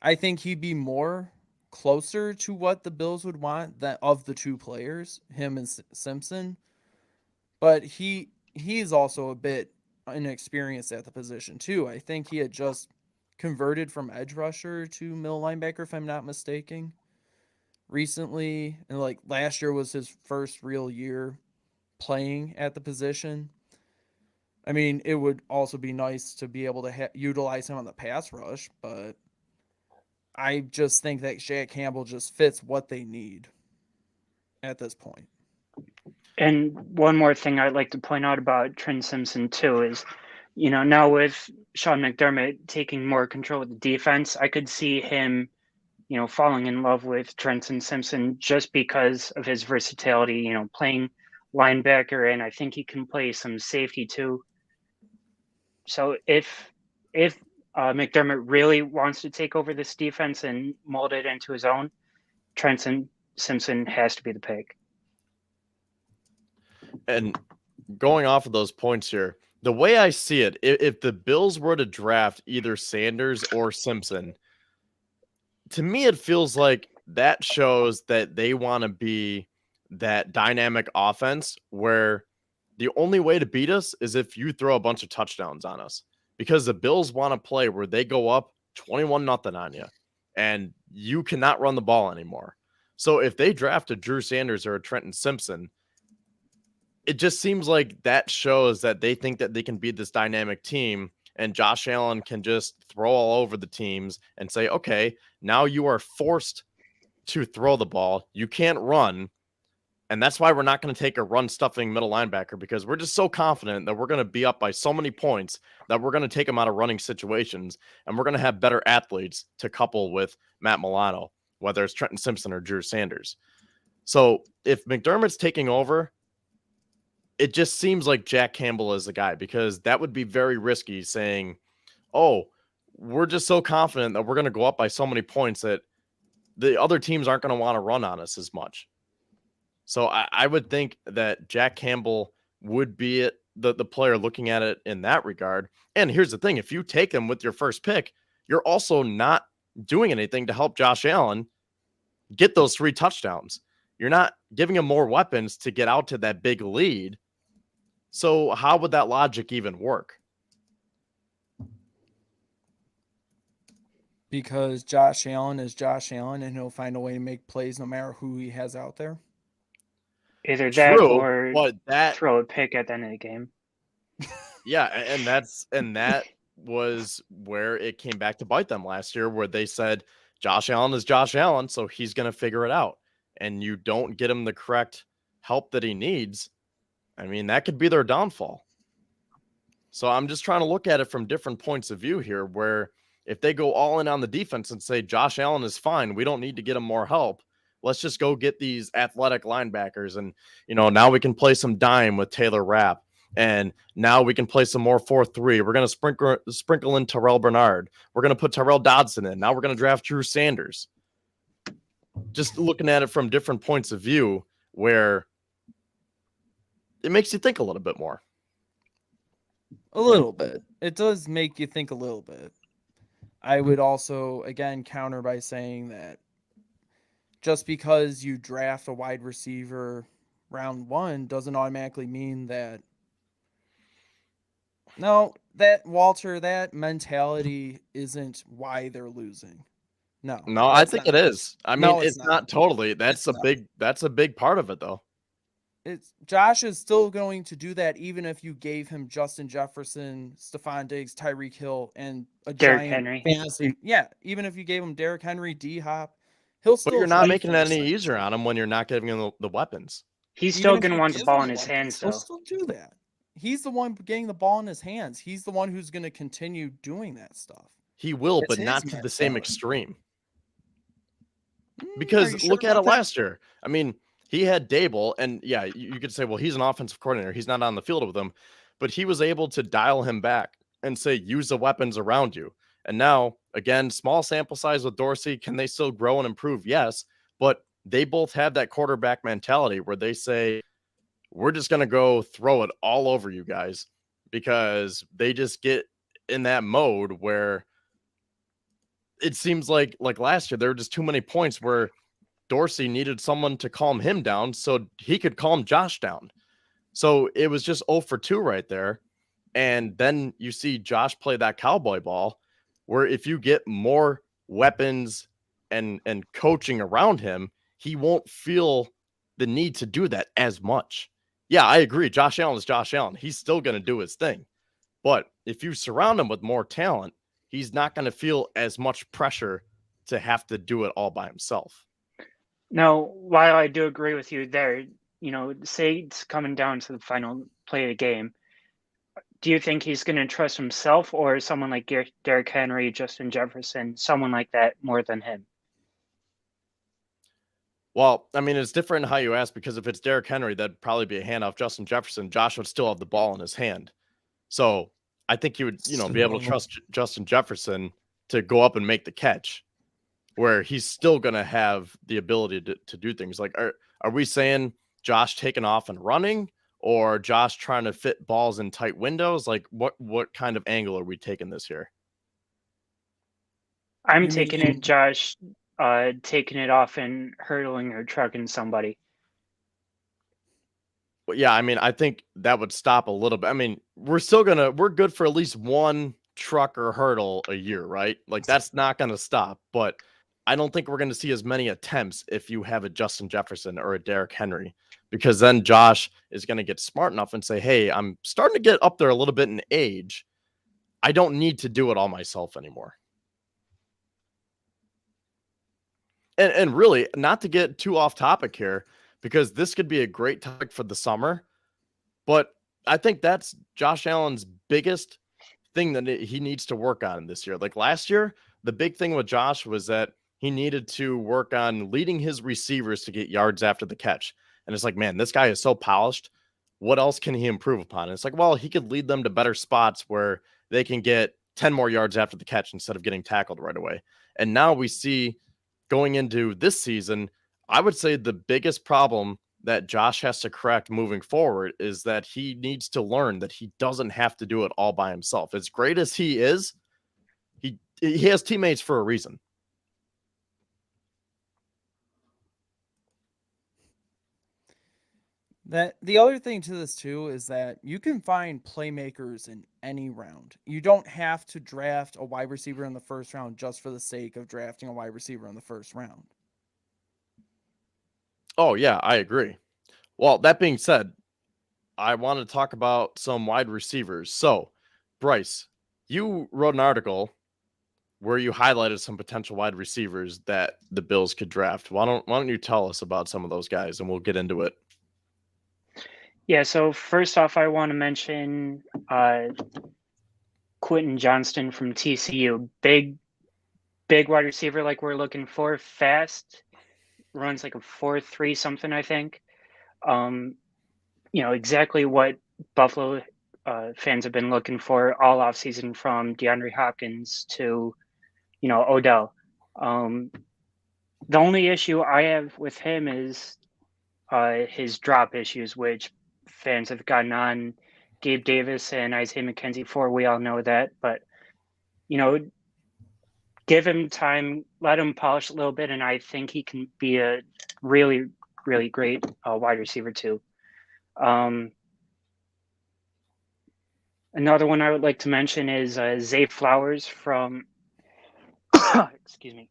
I think he'd be more closer to what the Bills would want that of the two players, him and Simpson. But he's also a bit inexperienced at the position too. I think he had just converted from edge rusher to middle linebacker, if I'm not mistaken, recently. And like last year was his first real year playing at the position. I mean, it would also be nice to be able to utilize him on the pass rush, but I just think that Jack Campbell just fits what they need at this point. And one more thing I'd like to point out about Trent Simpson too is, now with Sean McDermott taking more control of the defense, I could see him, falling in love with Trenton Simpson just because of his versatility, playing linebacker, and I think he can play some safety too. So if McDermott really wants to take over this defense and mold it into his own, Trenton Simpson has to be the pick. And going off of those points here, the way I see it, if the Bills were to draft either Sanders or Simpson, to me, it feels like that shows that they want to be that dynamic offense where the only way to beat us is if you throw a bunch of touchdowns on us, because the Bills want to play where they go up 21-0 on you and you cannot run the ball anymore. So if they draft a Drew Sanders or a Trenton Simpson, it just seems like that shows that they think that they can be this dynamic team, and Josh Allen can just throw all over the teams and say, okay, now you are forced to throw the ball. You can't run. And that's why we're not going to take a run stuffing middle linebacker, because we're just so confident that we're going to be up by so many points that we're going to take them out of running situations, and we're going to have better athletes to couple with Matt Milano, whether it's Trenton Simpson or Drew Sanders. So if McDermott's taking over, it just seems like Jack Campbell is the guy, because that would be very risky saying, oh, we're just so confident that we're going to go up by so many points that the other teams aren't going to want to run on us as much. So I would think that Jack Campbell would be the player looking at it in that regard. And here's the thing. If you take him with your first pick, you're also not doing anything to help Josh Allen get those 3 touchdowns. You're not giving him more weapons to get out to that big lead. So how would that logic even work? Because Josh Allen is Josh Allen, and he'll find a way to make plays no matter who he has out there. Either that or but that throw a pick at the end of the game. Yeah, and that was where it came back to bite them last year, where they said Josh Allen is Josh Allen, so he's going to figure it out. And you don't get him the correct help that he needs. I mean, that could be their downfall. So I'm just trying to look at it from different points of view here, where if they go all in on the defense and say Josh Allen is fine, we don't need to get him more help. Let's just go get these athletic linebackers. And, now we can play some dime with Taylor Rapp. And now we can play some more 4-3. We're going to sprinkle in Terrell Bernard. We're going to put Terrell Dodson in. Now we're going to draft Drew Sanders. Just looking at it from different points of view, where it makes you think a little bit more. A little bit. It does make you think a little bit. I would also, again, counter by saying that just because you draft a wide receiver round 1 doesn't automatically mean that. No, that mentality isn't why they're losing. No, I think it is. I mean, it's not totally. That's a big part of it, though. Josh is still going to do that even if you gave him Justin Jefferson, Stephon Diggs, Tyreek Hill, and a Derrick giant Henry. fantasy. Yeah, even if you gave him Derrick Henry, D-Hop, he'll still. But you're not making it any easier on him when you're not giving him the weapons. He's still going to want the ball in his hands, though. He'll still do that. He's the one getting the ball in his hands. He's the one who's going to continue doing that stuff. He will, but not to the same extreme. Because look at it last year. I mean, he had Dable, and yeah, you could say, well, he's an offensive coordinator. He's not on the field with him, but he was able to dial him back and say, use the weapons around you. And now, again, small sample size with Dorsey. Can they still grow and improve? Yes, but they both have that quarterback mentality where they say, we're just going to go throw it all over you guys, because they just get in that mode where it seems like last year, there were just too many points where Dorsey needed someone to calm him down so he could calm Josh down. So it was just 0 for 2 right there. And then you see Josh play that cowboy ball, where if you get more weapons and coaching around him, he won't feel the need to do that as much. Yeah, I agree. Josh Allen is Josh Allen. He's still going to do his thing. But if you surround him with more talent, he's not going to feel as much pressure to have to do it all by himself. Now, while I do agree with you there, say it's coming down to the final play of the game, do you think he's going to trust himself or someone like Derrick Henry, Justin Jefferson, someone like that more than him? Well, I mean, it's different how you ask, because if it's Derrick Henry, that'd probably be a handoff. Justin Jefferson, Josh would still have the ball in his hand. So I think he would, be able to trust Justin Jefferson to go up and make the catch, where he's still going to have the ability to do things. Like, are we saying Josh taking off and running, or Josh trying to fit balls in tight windows? Like, what kind of angle are we taking this here? I'm You taking mean it, Josh, taking it off and hurdling or trucking somebody. But yeah, I mean, I think that would stop a little bit. I mean, we're good for at least one truck or hurdle a year, right? Like that's not gonna stop. But I don't think we're gonna see as many attempts if you have a Justin Jefferson or a Derrick Henry, because then Josh is gonna get smart enough and say, "Hey, I'm starting to get up there a little bit in age. I don't need to do it all myself anymore." And really, not to get too off topic here, because this could be a great topic for the summer. But I think that's Josh Allen's biggest thing that he needs to work on this year. Like last year, the big thing with Josh was that he needed to work on leading his receivers to get yards after the catch. And it's like, man, this guy is so polished. What else can he improve upon? And it's like, well, he could lead them to better spots where they can get 10 more yards after the catch instead of getting tackled right away. And now we see going into this season, I would say the biggest problem that Josh has to correct moving forward is that he needs to learn that he doesn't have to do it all by himself. As great as he is, he has teammates for a reason. that the other thing to this too is that you can find playmakers in any round. You don't have to draft a wide receiver in the first round just for the sake of drafting a wide receiver in the first round. Oh yeah, I agree. Well, that being said, I want to talk about some wide receivers. So, Bryce, you wrote an article where you highlighted some potential wide receivers that the Bills could draft. Why don't you tell us about some of those guys and we'll get into it. Yeah, so first off, I want to mention Quentin Johnston from TCU. Big wide receiver like we're looking for. Fast, runs like a 4.3 something, I think. Exactly what Buffalo fans have been looking for all offseason, from DeAndre Hopkins to, Odell. The only issue I have with him is his drop issues, which fans have gotten on Gabe Davis and Isaiah McKenzie for. We all know that, but you know, give him time, let him polish a little bit, and I think he can be a really, really great wide receiver too. Another one I would like to mention is Zay Flowers from, excuse me,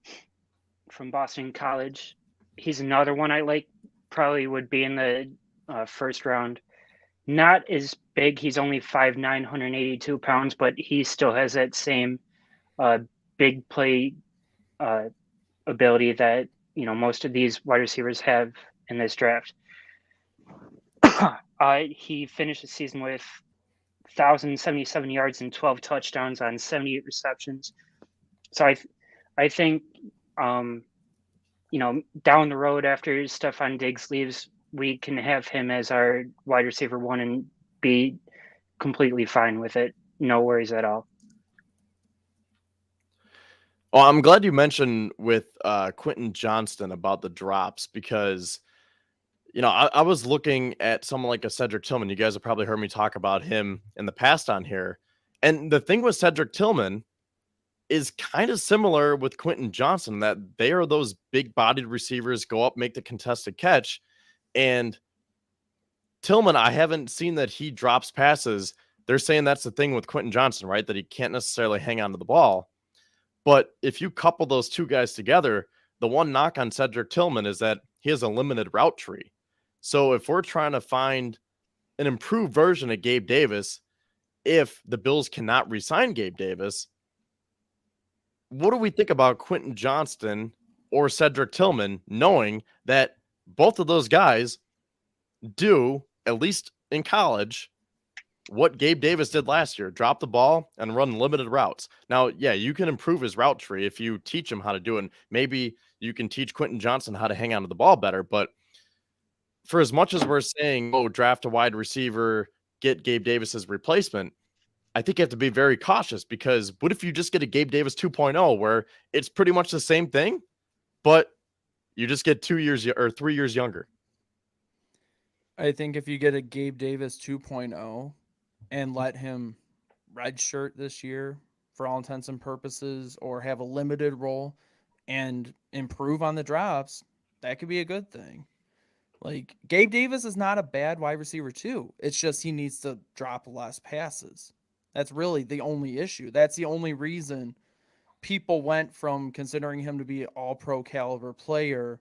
from Boston College. He's another one I like. Probably would be in the first round. Not as big. He's only 5'9", 182 pounds, but he still has that same big play ability that most of these wide receivers have in this draft. He finished the season with 1,077 yards and 12 touchdowns on 78 receptions. So I think down the road after Stephon Diggs leaves, we can have him as our wide receiver one and be completely fine with it. No worries at all. Well, I'm glad you mentioned with Quentin Johnston about the drops, because I was looking at someone like a Cedric Tillman. You guys have probably heard me talk about him in the past on here. And the thing with Cedric Tillman is kind of similar with Quentin Johnston, that they are those big bodied receivers, go up, make the contested catch. And Tillman, I haven't seen that he drops passes. They're saying that's the thing with Quentin Johnston, right? That he can't necessarily hang on to the ball. But if you couple those two guys together, the one knock on Cedric Tillman is that he has a limited route tree. So if we're trying to find an improved version of Gabe Davis, if the Bills cannot re-sign Gabe Davis, what do we think about Quentin Johnston or Cedric Tillman, knowing that both of those guys do, at least in college, what Gabe Davis did last year: drop the ball and run limited routes? Now, yeah, you can improve his route tree if you teach him how to do it. And maybe you can teach Quentin Johnston how to hang on to the ball better. But for as much as we're saying, oh, draft a wide receiver, get Gabe Davis's replacement, I think you have to be very cautious, because what if you just get a Gabe Davis 2.0 where it's pretty much the same thing, but you just get 2 years or 3 years younger? I think if you get a Gabe Davis 2.0 and let him redshirt this year for all intents and purposes or have a limited role and improve on the drops, that could be a good thing. Like, Gabe Davis is not a bad wide receiver too. It's just he needs to drop less passes. That's really the only issue. That's the only reason people went from considering him to be an all-pro caliber player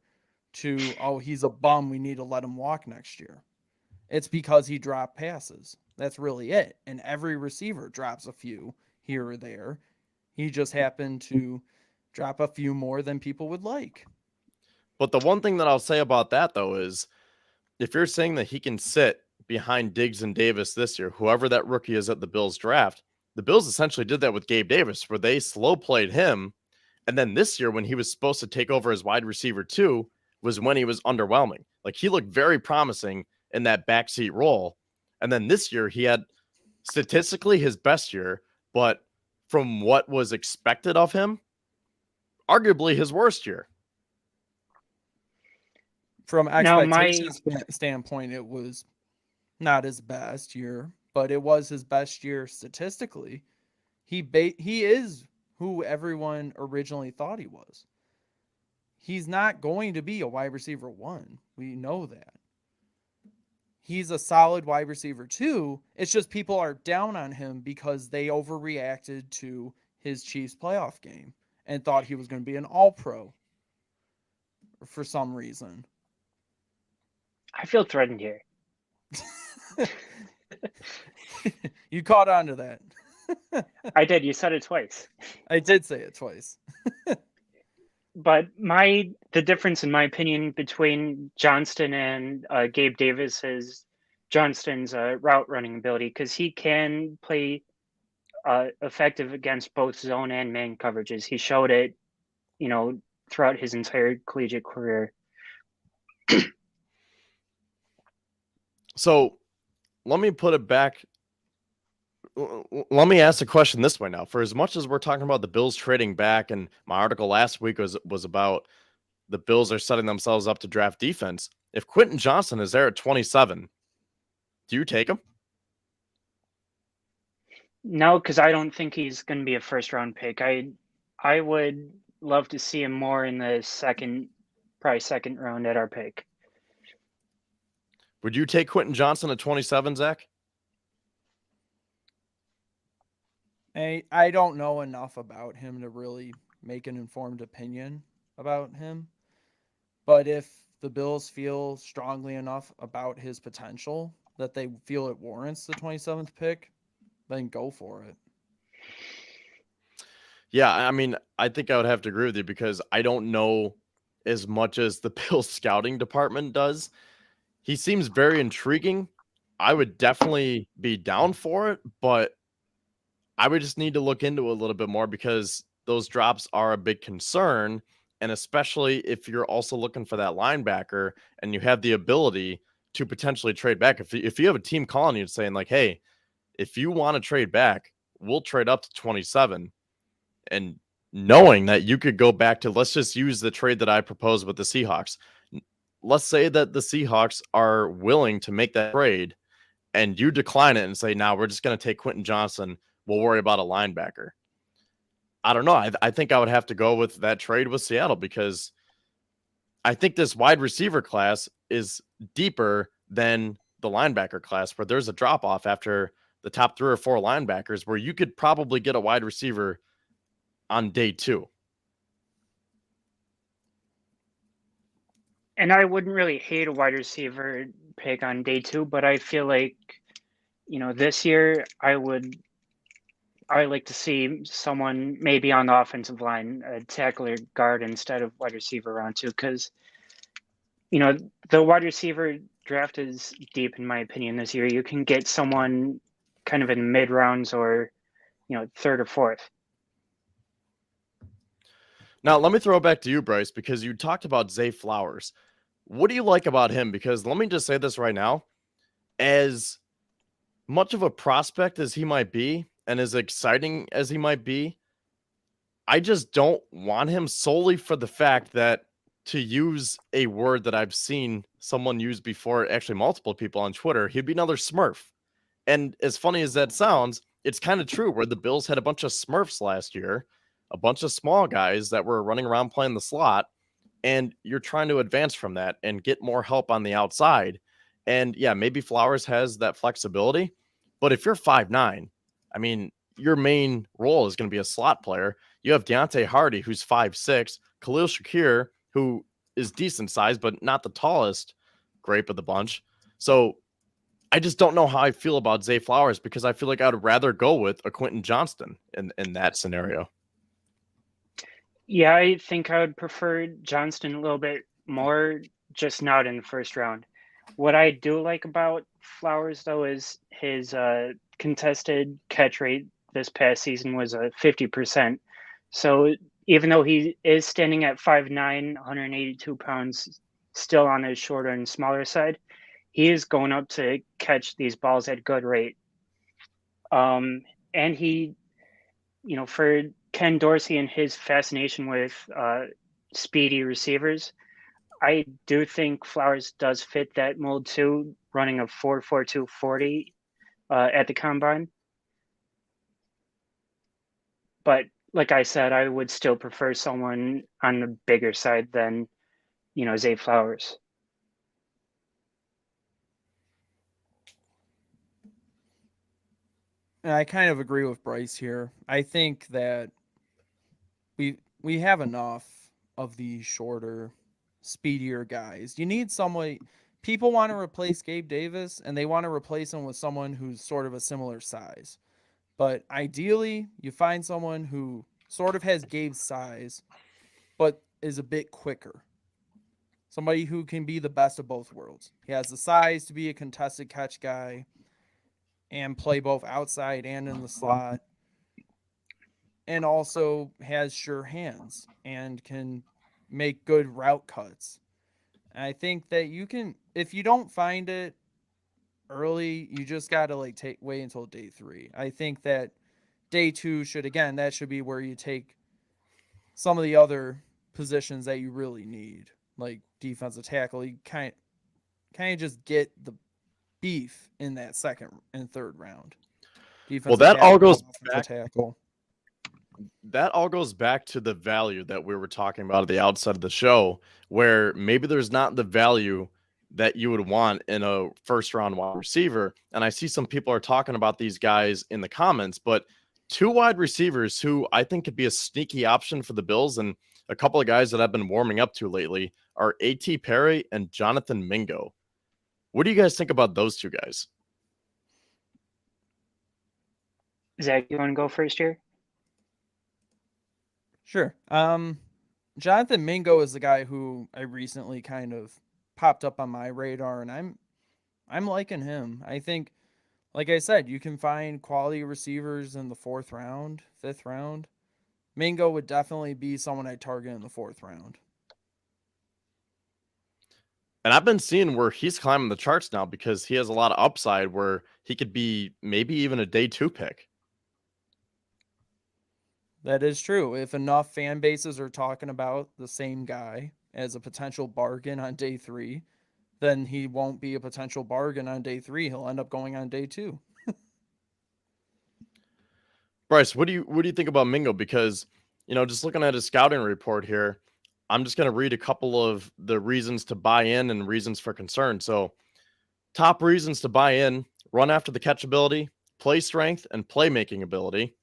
to, oh, he's a bum, we need to let him walk next year. It's because he dropped passes. That's really it. And every receiver drops a few here or there. He just happened to drop a few more than people would like. But the one thing that I'll say about that, though, is if you're saying that he can sit behind Diggs and Davis this year, whoever that rookie is at the Bills draft, the Bills essentially did that with Gabe Davis, where they slow played him. And then this year, when he was supposed to take over as wide receiver 2, was when he was underwhelming. Like, he looked very promising in that backseat role. And then this year, he had statistically his best year, but from what was expected of him, arguably his worst year. From expectations standpoint, it was not his best year, but it was his best year statistically. He is who everyone originally thought he was. He's not going to be a wide receiver 1. We know that. He's a solid wide receiver 2. It's just people are down on him because they overreacted to his Chiefs playoff game and thought he was going to be an all-pro for some reason. I feel threatened here. You caught on to that. I did. You said it twice. I did say it twice. But the difference, in my opinion, between Johnston and Gabe Davis is Johnston's route running ability, because he can play effective against both zone and man coverages. He showed it, throughout his entire collegiate career. So let me put it back. Let me ask the question this way now. For as much as we're talking about the Bills trading back, and my article last week was about the Bills are setting themselves up to draft defense. If Quentin Johnston is there at 27, do you take him? No, because I don't think he's going to be a first-round pick. I would love to see him more in the probably second round at our pick. Would you take Quentin Johnston at 27, Zach? I don't know enough about him to really make an informed opinion about him. But if the Bills feel strongly enough about his potential that they feel it warrants the 27th pick, then go for it. Yeah, I mean, I think I would have to agree with you because I don't know as much as the Bills scouting department does. He seems very intriguing. I would definitely be down for it, but I would just need to look into it a little bit more because those drops are a big concern. And especially if you're also looking for that linebacker and you have the ability to potentially trade back. If you have a team calling you and saying like, hey, if you want to trade back, we'll trade up to 27. And knowing that you could go back to, let's just use the trade that I proposed with the Seahawks. Let's say that the Seahawks are willing to make that trade and you decline it and say, now we're just going to take Quentin Johnston. We'll worry about a linebacker. I don't know. I think I would have to go with that trade with Seattle because I think this wide receiver class is deeper than the linebacker class where there's a drop off after the top 3 or 4 linebackers where you could probably get a wide receiver on day 2. And I wouldn't really hate a wide receiver pick on day 2, but I feel like, this year I like to see someone maybe on the offensive line, a tackle or guard instead of wide receiver round 2, because, the wide receiver draft is deep in my opinion this year. You can get someone kind of in mid rounds or, 3rd or 4th. Now, let me throw it back to you, Bryce, because you talked about Zay Flowers. What do you like about him? Because let me just say this right now. As much of a prospect as he might be, and as exciting as he might be, I just don't want him solely for the fact that, to use a word that I've seen someone use before, actually multiple people on Twitter, he'd be another Smurf. And as funny as that sounds, it's kind of true where the Bills had a bunch of Smurfs last year, a bunch of small guys that were running around playing the slot, and you're trying to advance from that and get more help on the outside. And yeah, maybe Flowers has that flexibility, but if you're 5'9", I mean, your main role is going to be a slot player. You have Deontay Hardy, who's 5'6", Khalil Shakir, who is decent size, but not the tallest grape of the bunch. So I just don't know how I feel about Zay Flowers because I feel like I'd rather go with a Quentin Johnston in that scenario. Yeah, I think I would prefer Johnston a little bit more, just not in the first round. What I do like about Flowers, though, is his contested catch rate this past season was 50%. So even though he is standing at 5'9", 182 pounds, still on his shorter and smaller side, he is going up to catch these balls at good rate. And he, for Ken Dorsey and his fascination with speedy receivers, I do think Flowers does fit that mold too, running a 4.42 40 at the combine. But like I said, I would still prefer someone on the bigger side than, Zay Flowers. And I kind of agree with Bryce here. I think that we have enough of these shorter, speedier guys. You need somebody. People want to replace Gabe Davis, and they want to replace him with someone who's sort of a similar size. But ideally, you find someone who sort of has Gabe's size, but is a bit quicker. Somebody who can be the best of both worlds. He has the size to be a contested catch guy and play both outside and in the slot, and also has sure hands and can make good route cuts. And I think that you can, if you don't find it early, you just got to wait until day 3. I think that day 2 that should be where you take some of the other positions that you really need, like defensive tackle. You kind of just get the beef in that second and third round. Well, that all goes back. Tackle. That all goes back to the value that we were talking about at the outset of the show, where maybe there's not the value that you would want in a first round wide receiver. And I see some people are talking about these guys in the comments, but 2 wide receivers who I think could be a sneaky option for the Bills, and a couple of guys that I've been warming up to lately, are A.T. Perry and Jonathan Mingo. What do you guys think about those 2 guys? Zach, you want to go first here? Sure. Jonathan Mingo is the guy who I recently kind of popped up on my radar, and I'm liking him. I think, like I said, you can find quality receivers in the 4th round, 5th round. Mingo would definitely be someone I'd target in the 4th round. And I've been seeing where he's climbing the charts now because he has a lot of upside where he could be maybe even a day 2 pick. That is true. If enough fan bases are talking about the same guy as a potential bargain on day 3, then he won't be a potential bargain on day 3. He'll end up going on day 2. Bryce, what do you think about Mingo? Because, just looking at his scouting report here, I'm just going to read a couple of the reasons to buy in and reasons for concern. So, top reasons to buy in: run after the catch ability, play strength, and playmaking ability.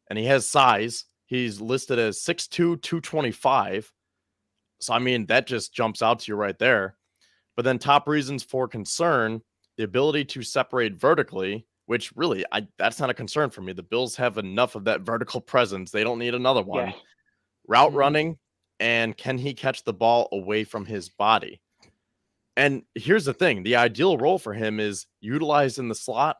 And he has size. He's listed as 6'2", 225. So, I mean, that just jumps out to you right there. But then top reasons for concern: the ability to separate vertically, which really, that's not a concern for me. The Bills have enough of that vertical presence. They don't need another one. Yeah. Route running, and can he catch the ball away from his body? And here's the thing. The ideal role for him is utilized in the slot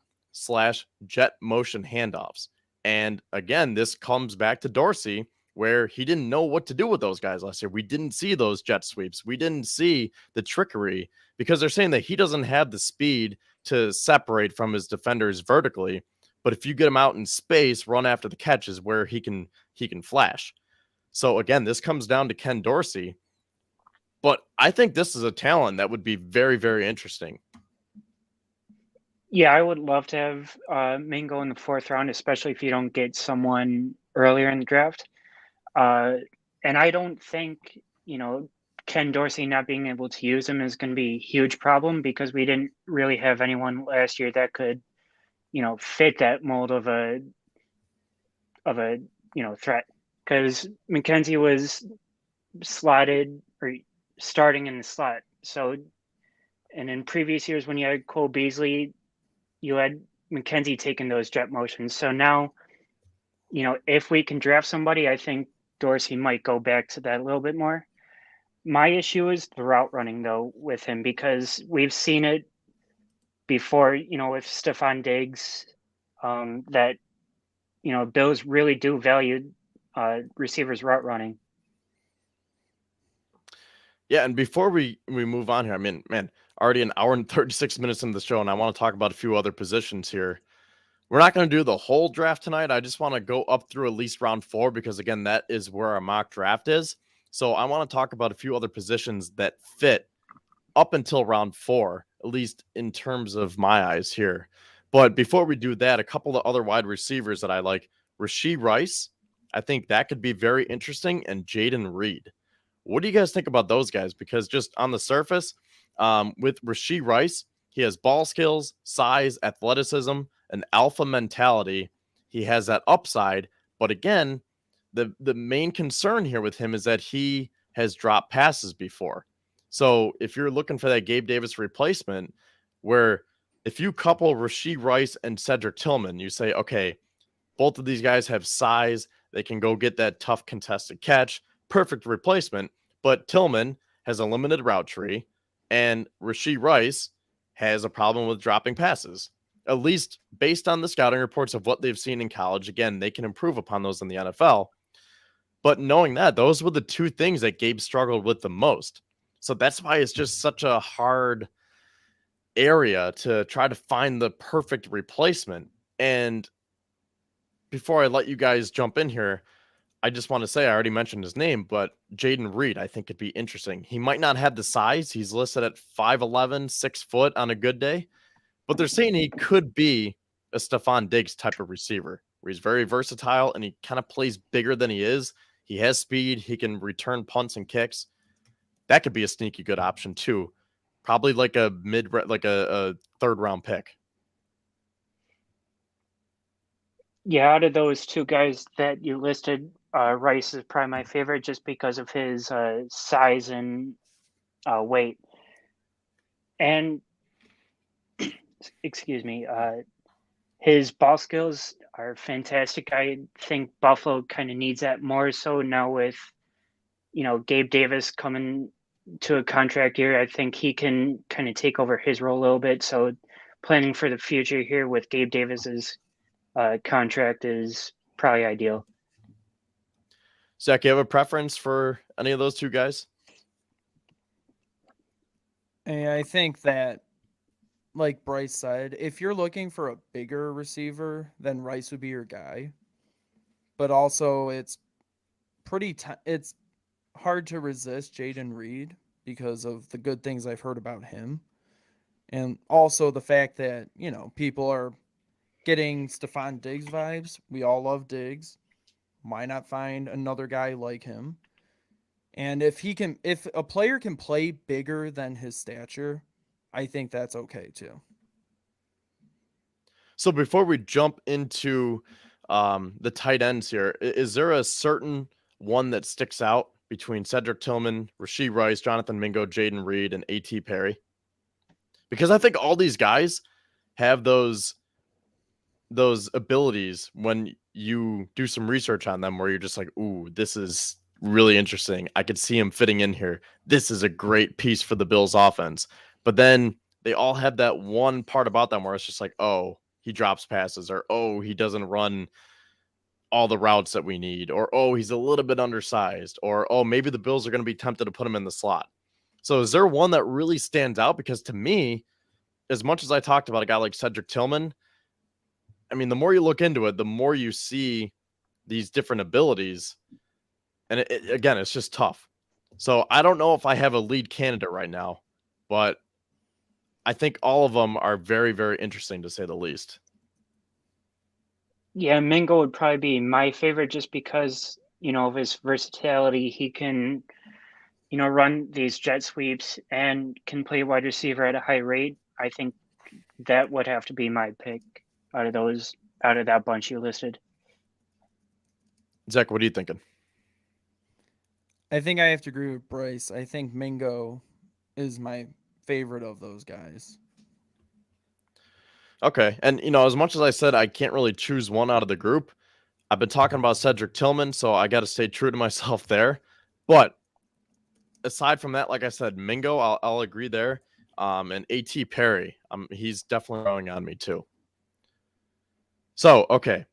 / jet motion handoffs. And again, this comes back to Dorsey, where he didn't know what to do with those guys last year. We didn't see those jet sweeps. We didn't see the trickery because they're saying that he doesn't have the speed to separate from his defenders vertically. But if you get him out in space, run after the catch is where he can flash. So again, this comes down to Ken Dorsey. But I think this is a talent that would be very, very interesting. Yeah, I would love to have Mingo in the 4th round, especially if you don't get someone earlier in the draft. And I don't think, Ken Dorsey not being able to use him is going to be a huge problem because we didn't really have anyone last year that could, fit that mold of a threat. Because McKenzie was slotted or starting in the slot. So, and in previous years when you had Cole Beasley, you had McKenzie taking those jet motions. So now, if we can draft somebody, I think Dorsey might go back to that a little bit more. My issue is the route running though with him because we've seen it before, with Stephon Diggs, that Bills really do value receivers route running. Yeah, and before we move on here, I mean, man, already an hour and 36 minutes into the show, and I want to talk about a few other positions here. We're not going to do the whole draft tonight. I just want to go up through at least round 4 because, again, that is where our mock draft is. So I want to talk about a few other positions that fit up until round 4, at least in terms of my eyes here. But before we do that, a couple of other wide receivers that I like. Rashee Rice, I think that could be very interesting, and Jaden Reed. What do you guys think about those guys? Because just on the surface, with Rashee Rice, he has ball skills, size, athleticism, an alpha mentality. He has that upside. But again, the main concern here with him is that he has dropped passes before. So if you're looking for that Gabe Davis replacement, where if you couple Rashee Rice and Cedric Tillman, you say, okay, both of these guys have size. They can go get that tough contested catch. Perfect replacement. But Tillman has a limited route tree, and Rashee Rice has a problem with dropping passes. At least based on the scouting reports of what they've seen in college. Again, they can improve upon those in the NFL. But knowing that, those were the two things that Gabe struggled with the most. So that's why it's just such a hard area to try to find the perfect replacement. And before I let you guys jump in here, I just want to say I already mentioned his name, but Jaden Reed, I think could be interesting. He might not have the size. He's listed at 5'11", 6 foot on a good day, but they're saying he could be a Stephon Diggs type of receiver where he's very versatile and he kind of plays bigger than he is. He has speed. He can return punts and kicks. That could be a sneaky good option too. Probably like a a 3rd round pick. Yeah, out of those two guys that you listed, Rice is probably my favorite just because of his size and weight. And excuse me, his ball skills are fantastic. I think Buffalo kind of needs that more so now with, Gabe Davis coming to a contract year. I think he can kind of take over his role a little bit. So planning for the future here with Gabe Davis's contract is probably ideal. Zach, you have a preference for any of those two guys? And I think that, like Bryce said, if you're looking for a bigger receiver, then Rice would be your guy. But also, it's it's hard to resist Jaden Reed because of the good things I've heard about him, and also the fact that people are getting Stephon Diggs vibes. We all love Diggs. Why not find another guy like him? And if a player can play bigger than his stature, I think that's okay too. So before we jump into the tight ends here, is there a certain one that sticks out between Cedric Tillman, Rashee Rice, Jonathan Mingo, Jaden Reed, and A.T. Perry? Because I think all these guys have those abilities when you do some research on them where you're just like, ooh, this is really interesting. I could see him fitting in here. This is a great piece for the Bills offense. But then they all have that one part about them where it's just like, oh, he drops passes, or oh, he doesn't run all the routes that we need, or oh, he's a little bit undersized, or oh, maybe the Bills are going to be tempted to put him in the slot. So is there one that really stands out? Because to me, as much as I talked about a guy like Cedric Tillman, I mean, the more you look into it, the more you see these different abilities. And again, it's just tough. So I don't know if I have a lead candidate right now, but I think all of them are very, very interesting to say the least. Yeah, Mingo would probably be my favorite just because, of his versatility. He can, run these jet sweeps and can play wide receiver at a high rate. I think that would have to be my pick out of that bunch you listed. Zach, what are you thinking? I think I have to agree with Bryce. I think Mingo is my favorite of those guys. Okay. And, as much as I said I can't really choose one out of the group, I've been talking about Cedric Tillman, so I got to stay true to myself there. But aside from that, like I said, Mingo, I'll agree there. And A.T. Perry, he's definitely growing on me too. So, okay.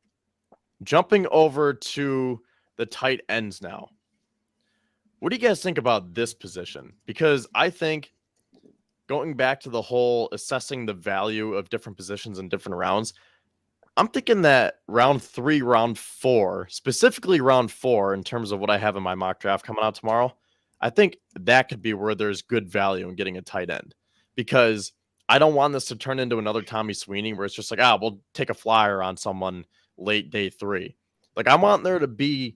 Jumping over to the tight ends now. What do you guys think about this position? Because I think going back to the whole assessing the value of different positions in different rounds, I'm thinking that round 3, round 4, specifically round 4, in terms of what I have in my mock draft coming out tomorrow, I think that could be where there's good value in getting a tight end, because I don't want this to turn into another Tommy Sweeney where it's just like, we'll take a flyer on someone late day 3. Like, I want there to be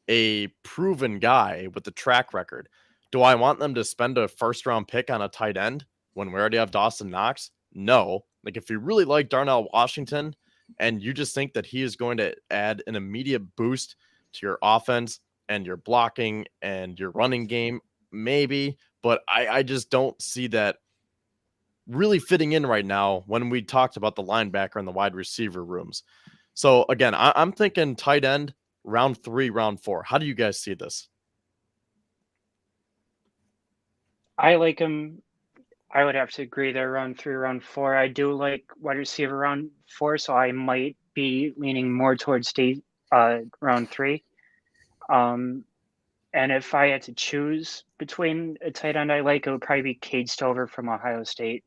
a proven guy with a track record. Do I want them to spend a first round pick on a tight end when we already have Dawson Knox? No. Like, if you really like Darnell Washington and you just think that he is going to add an immediate boost to your offense and your blocking and your running game, maybe, but I just don't see that really fitting in right now when we talked about the linebacker and the wide receiver rooms. So again, I'm thinking tight end round 3, round 4. How do you guys see this? I like him. I would have to agree there, round 3, round 4. I do like wide receiver round 4, so I might be leaning more towards round 3. And if I had to choose between a tight end I like, it would probably be Cade Stover from Ohio State.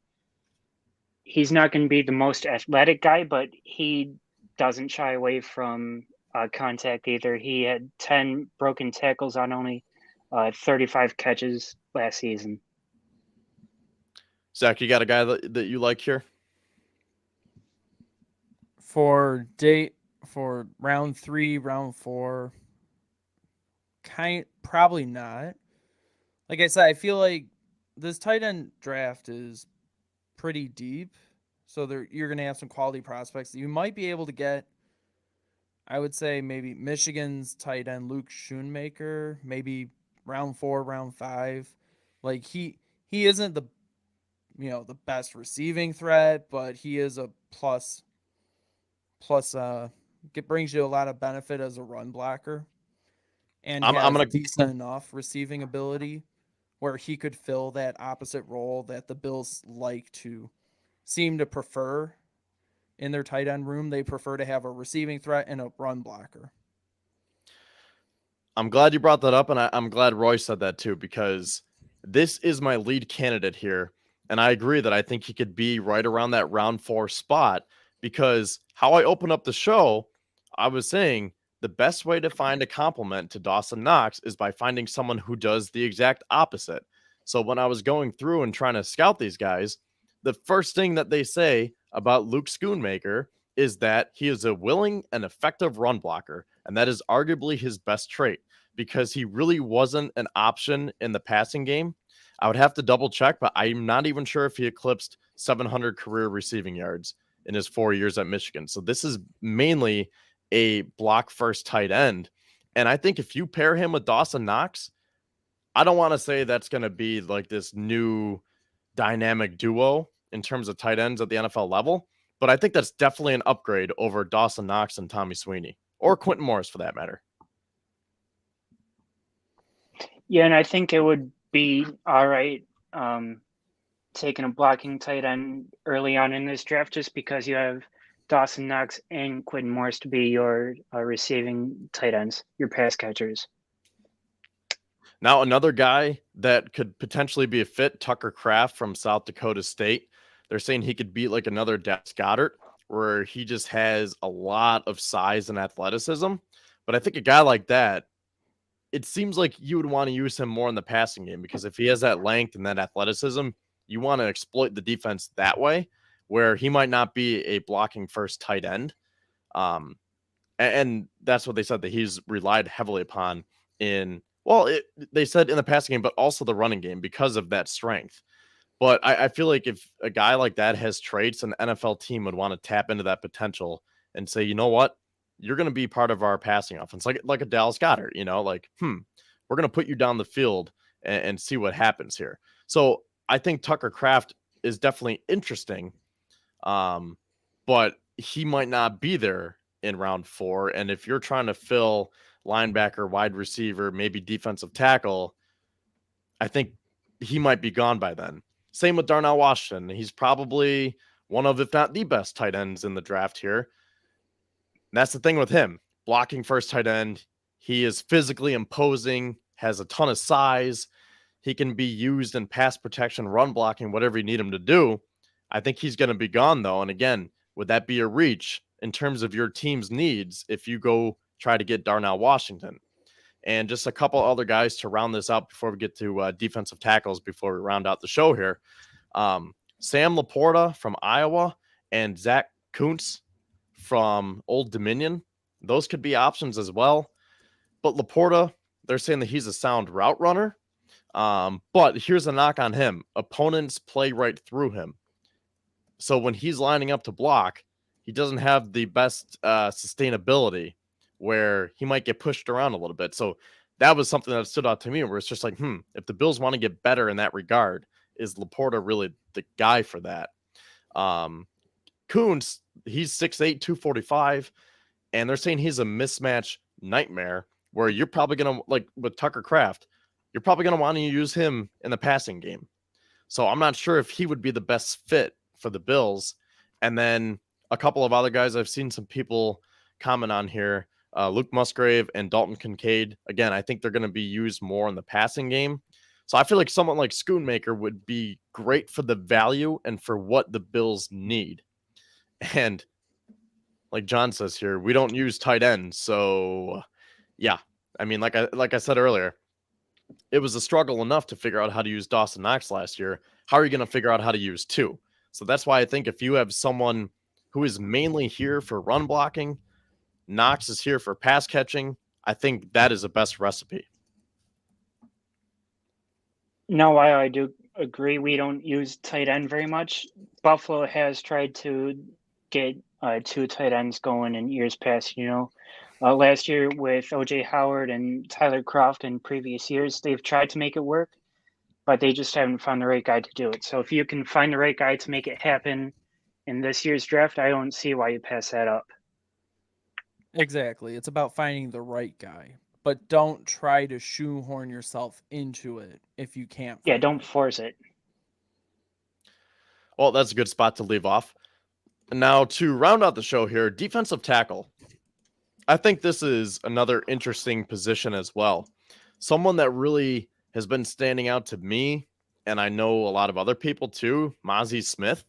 He's not going to be the most athletic guy, but he doesn't shy away from contact either. He had 10 broken tackles on only 35 catches last season. Zach, you got a guy that you like here? For round 3, round 4, probably not. Like I said, I feel like this tight end draft is pretty deep, so you're going to have some quality prospects that you might be able to get. I would say maybe Michigan's tight end Luke Schoonmaker, maybe round 4, round 5. Like he isn't the the best receiving threat, but he is a plus it brings you a lot of benefit as a run blocker. And he has decent enough receiving ability where he could fill that opposite role that the Bills seem to prefer in their tight end room. They prefer to have a receiving threat and a run blocker. I'm glad you brought that up, and I'm glad Roy said that too, because this is my lead candidate here. And I agree that I think he could be right around that round 4 spot, because how I open up the show, I was saying the best way to find a compliment to Dawson Knox is by finding someone who does the exact opposite. So when I was going through and trying to scout these guys, the first thing that they say about Luke Schoonmaker is that he is a willing and effective run blocker. And that is arguably his best trait, because he really wasn't an option in the passing game. I would have to double check, but I'm not even sure if he eclipsed 700 career receiving yards in his 4 years at Michigan. So this is mainly a block first tight end. And I think if you pair him with Dawson Knox, I don't want to say that's going to be like this new dynamic duo in terms of tight ends at the NFL level, but I think that's definitely an upgrade over Dawson Knox and Tommy Sweeney, or Quentin Morris for that matter. Yeah, and I think it would be all right taking a blocking tight end early on in this draft, just because you have Dawson Knox and Quentin Morris to be your receiving tight ends, your pass catchers. Now, another guy that could potentially be a fit, Tucker Kraft from South Dakota State. They're saying he could be like another Dallas Goedert, where he just has a lot of size and athleticism. But I think a guy like that, it seems like you would want to use him more in the passing game, because if he has that length and that athleticism, you want to exploit the defense that way, where he might not be a blocking first tight end. And that's what they said that he's relied heavily upon they said in the passing game, but also the running game because of that strength. But I feel like if a guy like that has traits, an NFL team would want to tap into that potential and say, you know what, you're going to be part of our passing offense, like a Dallas Goedert, we're going to put you down the field and see what happens here. So I think Tucker Kraft is definitely interesting, but he might not be there in round 4. And if you're trying to fill linebacker, wide receiver, maybe defensive tackle, I think he might be gone by then. Same with Darnell Washington. He's probably one of, if not the best tight ends in the draft here. And that's the thing with him. Blocking first tight end. He is physically imposing, has a ton of size. He can be used in pass protection, run blocking, whatever you need him to do. I think he's going to be gone, though. And again, would that be a reach in terms of your team's needs if you go try to get Darnell Washington? And just a couple other guys to round this out before we get to defensive tackles before we round out the show here. Sam Laporta from Iowa and Zach Kuntz from Old Dominion. Those could be options as well. But Laporta, they're saying that he's a sound route runner. But here's a knock on him. Opponents play right through him. So when he's lining up to block, he doesn't have the best sustainability, where he might get pushed around a little bit. So that was something that stood out to me, where it's just like, if the Bills want to get better in that regard, is Laporta really the guy for that? Kuntz, he's 6'8", 245, and they're saying he's a mismatch nightmare, where you're probably going to, like with Tucker Kraft, you're probably going to want to use him in the passing game. So I'm not sure if he would be the best fit for the Bills. And then a couple of other guys I've seen some people comment on here, Luke Musgrave and Dalton Kincaid. Again, I think they're going to be used more in the passing game. So I feel like someone like Schoonmaker would be great for the value and for what the Bills need. And like John says here, we don't use tight ends. So yeah, I mean, like I said earlier, it was a struggle enough to figure out how to use Dawson Knox last year. How are you going to figure out how to use 2? So that's why I think if you have someone who is mainly here for run blocking, Knox is here for pass catching, I think that is the best recipe. No, I do agree. We don't use tight end very much. Buffalo has tried to get 2 tight ends going in years past. Last year with OJ Howard and Tyler Kroft in previous years, they've tried to make it work, but they just haven't found the right guy to do it. So if you can find the right guy to make it happen in this year's draft, I don't see why you pass that up. Exactly. It's about finding the right guy, but don't try to shoehorn yourself into it if you can't. Yeah, don't force it. Well, that's a good spot to leave off. Now, to round out the show here, defensive tackle. I think this is another interesting position as well. Someone that really has been standing out to me, and I know a lot of other people too, Mozzie Smith.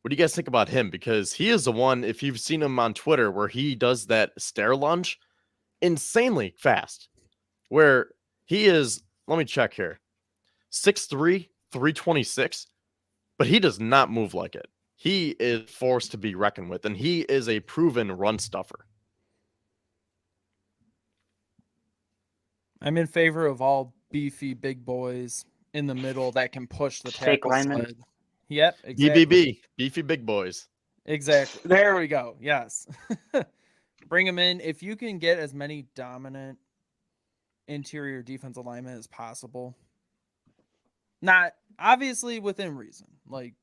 What do you guys think about him? Because he is the one, if you've seen him on Twitter, where he does that stair lunge insanely fast, where he is, let me check here, 6'3", 326, but he does not move like it. He is forced to be reckoned with, and he is a proven run stuffer. I'm in favor of all beefy big boys in the middle that can push the Fake tackle lineman. sled. Yep, exactly. BBB, beefy big boys. Exactly. There we go. Yes. Bring them in. If you can get as many dominant interior defensive linemen as possible, not obviously within reason. Like,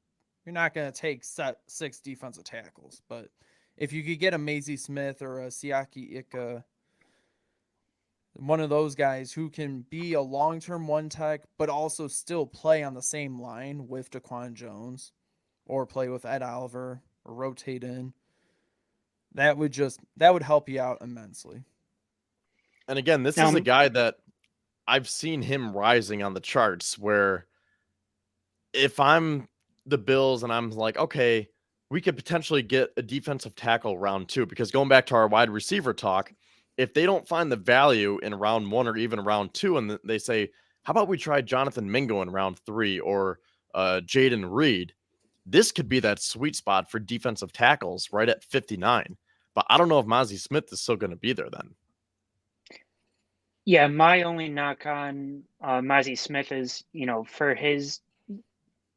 you're not going to take 6 defensive tackles, but if you could get a Maisie Smith or a Siaki Ika, one of those guys who can be a long-term one tech, but also still play on the same line with Daquan Jones or play with Ed Oliver or rotate in, that would help you out immensely. And again, this is a guy that I've seen him rising on the charts, where if I'm the Bills and I'm like, okay, we could potentially get a defensive tackle round 2, because going back to our wide receiver talk, if they don't find the value in round 1 or even round 2, and they say, how about we try Jonathan Mingo in round 3 or Jaden Reed, this could be that sweet spot for defensive tackles right at 59. But I don't know if Mozzie Smith is still going to be there then. Yeah, my only knock on Mozzie Smith is, for his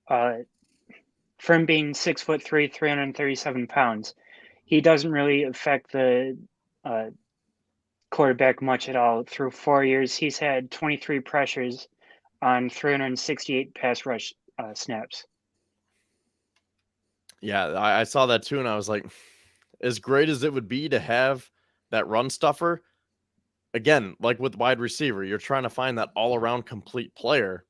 for him being 6'3", 337 pounds, he doesn't really affect the quarterback much at all. Through 4 years, he's had 23 pressures on 368 pass rush snaps. Yeah, I saw that too, and I was like, as great as it would be to have that run stuffer, again, like with wide receiver, you're trying to find that all-around complete player.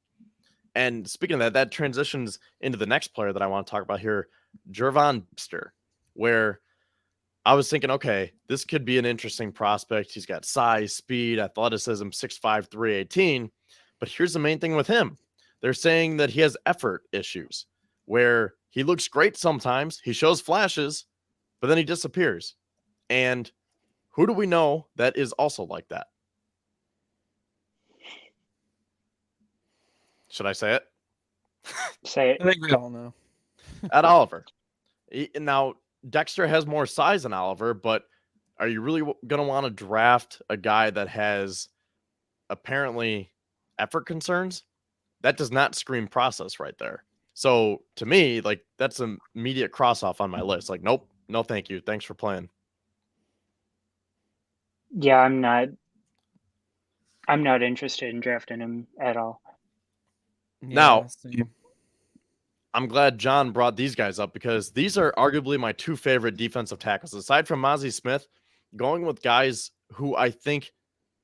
And speaking of that transitions into the next player that I want to talk about here, Jervon Dexter, where I was thinking, okay, this could be an interesting prospect. He's got size, speed, athleticism, 6'5", 318. But here's the main thing with him. They're saying that he has effort issues, where he looks great sometimes, he shows flashes, but then he disappears. And who do we know that is also like that? Should I say it? Say it. I think we all know. At Oliver. Now, Dexter has more size than Oliver, but are you really going to want to draft a guy that has apparently effort concerns? That does not scream process right there. So to me, like, that's an immediate cross off on my list. Like, nope, no thank you. Thanks for playing. Yeah, I'm not interested in drafting him at all. Now, same. I'm glad John brought these guys up because these are arguably my two favorite defensive tackles. Aside from Mozzie Smith, going with guys who I think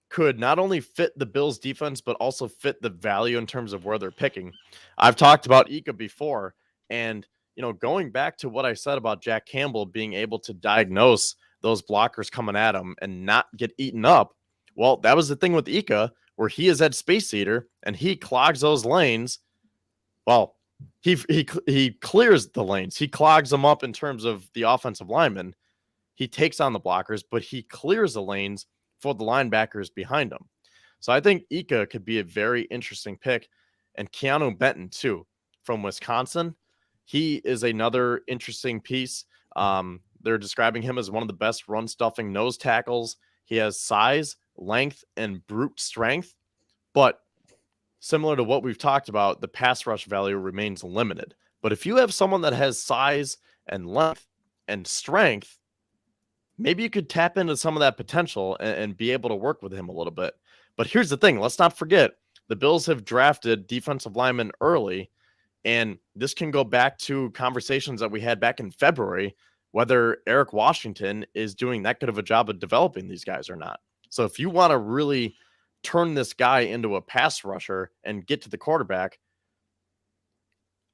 could not only fit the Bills defense, but also fit the value in terms of where they're picking. I've talked about Ika before, and, going back to what I said about Jack Campbell being able to diagnose those blockers coming at him and not get eaten up. Well, that was the thing with Ika, where he is at space eater and he clogs those lanes. Well, he clears the lanes. He clogs them up in terms of the offensive lineman. He takes on the blockers, but he clears the lanes for the linebackers behind him. So I think Ika could be a very interesting pick. And Keanu Benton, too, from Wisconsin. He is another interesting piece. They're describing him as one of the best run-stuffing nose tackles. He has size, length, and brute strength. But similar to what we've talked about, the pass rush value remains limited. But if you have someone that has size and length and strength, maybe you could tap into some of that potential and be able to work with him a little bit. But here's the thing. Let's not forget, the Bills have drafted defensive linemen early, and this can go back to conversations that we had back in February, whether Eric Washington is doing that good of a job of developing these guys or not. So if you want to really turn this guy into a pass rusher and get to the quarterback,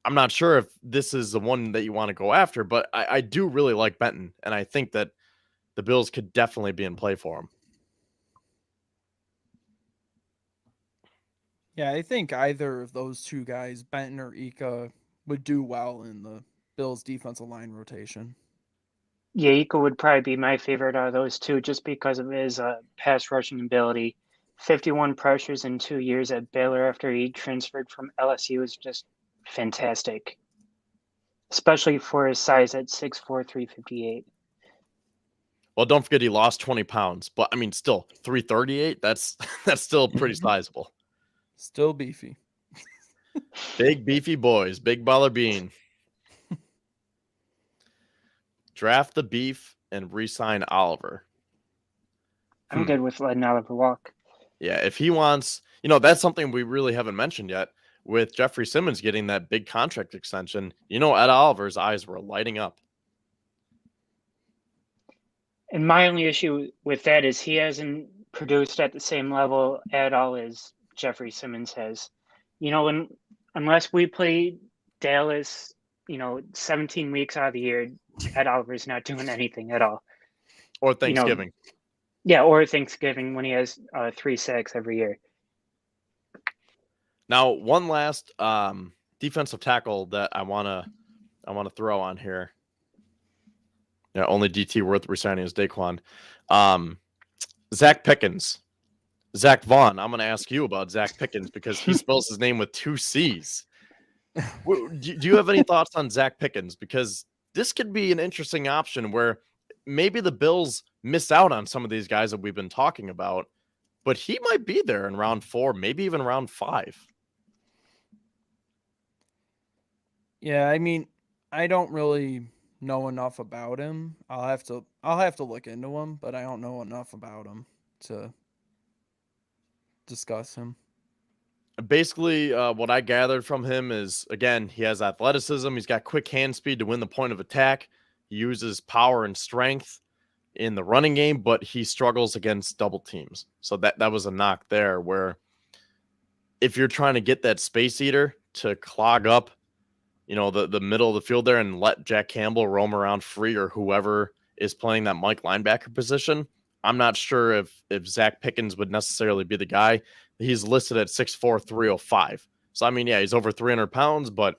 I'm not sure if this is the one that you want to go after, but I do really like Benton, and I think that the Bills could definitely be in play for him. Yeah, I think either of those two guys, Benton or Ika, would do well in the Bills' defensive line rotation. Yeah, Ika would probably be my favorite out of those two just because of his pass rushing 'ability. 51 pressures in 2 years at Baylor after he transferred from LSU is just fantastic, especially for his size at 6'4", 358. Well, don't forget he lost 20 pounds, but I mean, still 338. That's still pretty sizable. Still beefy. Big beefy boys, big baller Beane. Draft the beef and re-sign Oliver. I'm good with letting Oliver walk. Yeah, if he wants, that's something we really haven't mentioned yet. With Jeffrey Simmons getting that big contract extension, Ed Oliver's eyes were lighting up. And my only issue with that is he hasn't produced at the same level at all as Jeffrey Simmons has. Unless we play Dallas, 17 weeks out of the year, Ed Oliver's not doing anything at all. Or Thanksgiving. Yeah, or Thanksgiving when he has 3 sacks every year. Now, one last defensive tackle that I want to throw on here. Yeah, only DT worth resigning is Daquan. Zach Pickens. Zach Vaughn. I'm going to ask you about Zach Pickens because he spells his name with 2 C's. Do you have any thoughts on Zach Pickens? Because this could be an interesting option where maybe the Bills miss out on some of these guys that we've been talking about, but he might be there in round 4, maybe even round 5. Yeah, I mean, I don't really know enough about him. I'll have to look into him, but I don't know enough about him to discuss him. Basically, what I gathered from him is, again, he has athleticism. He's got quick hand speed to win the point of attack. He uses power and strength in the running game, but he struggles against double teams. So that was a knock there, where if you're trying to get that space eater to clog up, the middle of the field there and let Jack Campbell roam around free, or whoever is playing that Mike linebacker position, I'm not sure if Zach Pickens would necessarily be the guy. He's listed at 6'4", 305. So, I mean, yeah, he's over 300 pounds, but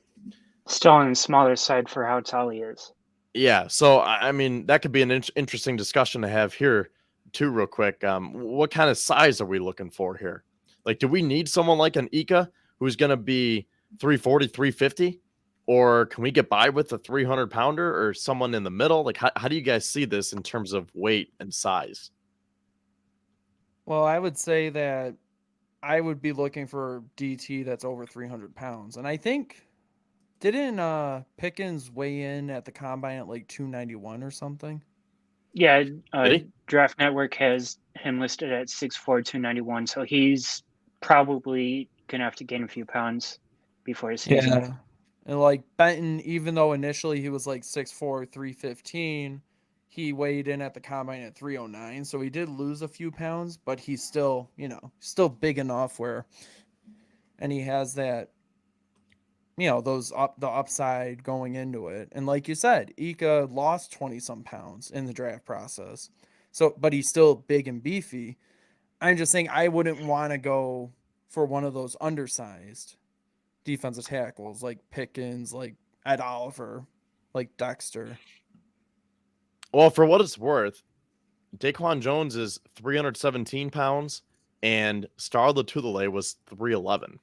Still on the smaller side for how tall he is. yeah. So, I mean, that could be an interesting discussion to have here, too, real quick. What kind of size are we looking for here? Like, do we need someone like an Ika who's going to be 340, 350? Or can we get by with a 300-pounder or someone in the middle? Like, how do you guys see this in terms of weight and size? Well, I would say that I would be looking for DT that's over 300 pounds. And I think, didn't Pickens weigh in at the combine at like 291 or something? Yeah, Did he? Draft Network has him listed at 6'4", 291, so he's probably going to have to gain a few pounds before his season. Yeah. And like Benton, even though initially he was like 6'4", 315, he weighed in at the combine at 309. So he did lose a few pounds, but he's still, still big enough where, and he has that, the upside going into it. And like you said, Ika lost 20 some pounds in the draft process. So, but he's still big and beefy. I'm just saying I wouldn't want to go for one of those undersized defensive tackles like Pickens, like Ed Oliver, like Dexter. Well, for what it's worth, Daquan Jones is 317 pounds and Star Lotulelei was 311.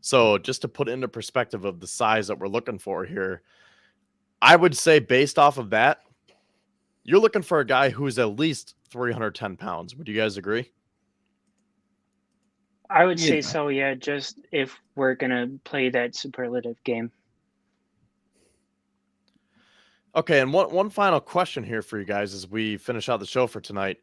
So just to put into perspective of the size that we're looking for here, I would say based off of that, you're looking for a guy who's at least 310 pounds. Would you guys agree? I would say Yeah. so, yeah, just if we're going to play that superlative game. Okay, and one final question here for you guys as we finish out the show for tonight.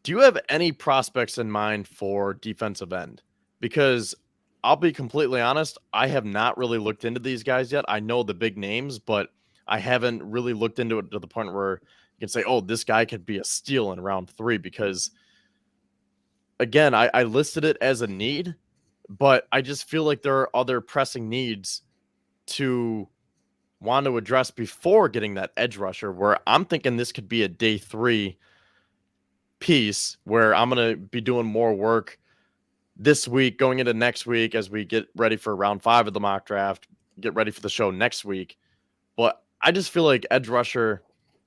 Do you have any prospects in mind for defensive end? Because I'll be completely honest, I have not really looked into these guys yet. I know the big names, but I haven't really looked into it to the point where you can say, oh, this guy could be a steal in round 3. Because, again, I listed it as a need, but I just feel like there are other pressing needs to want to address before getting that edge rusher, where I'm thinking this could be a day 3 piece where I'm going to be doing more work this week, going into next week as we get ready for round 5 of the mock draft, get ready for the show next week. But I just feel like edge rusher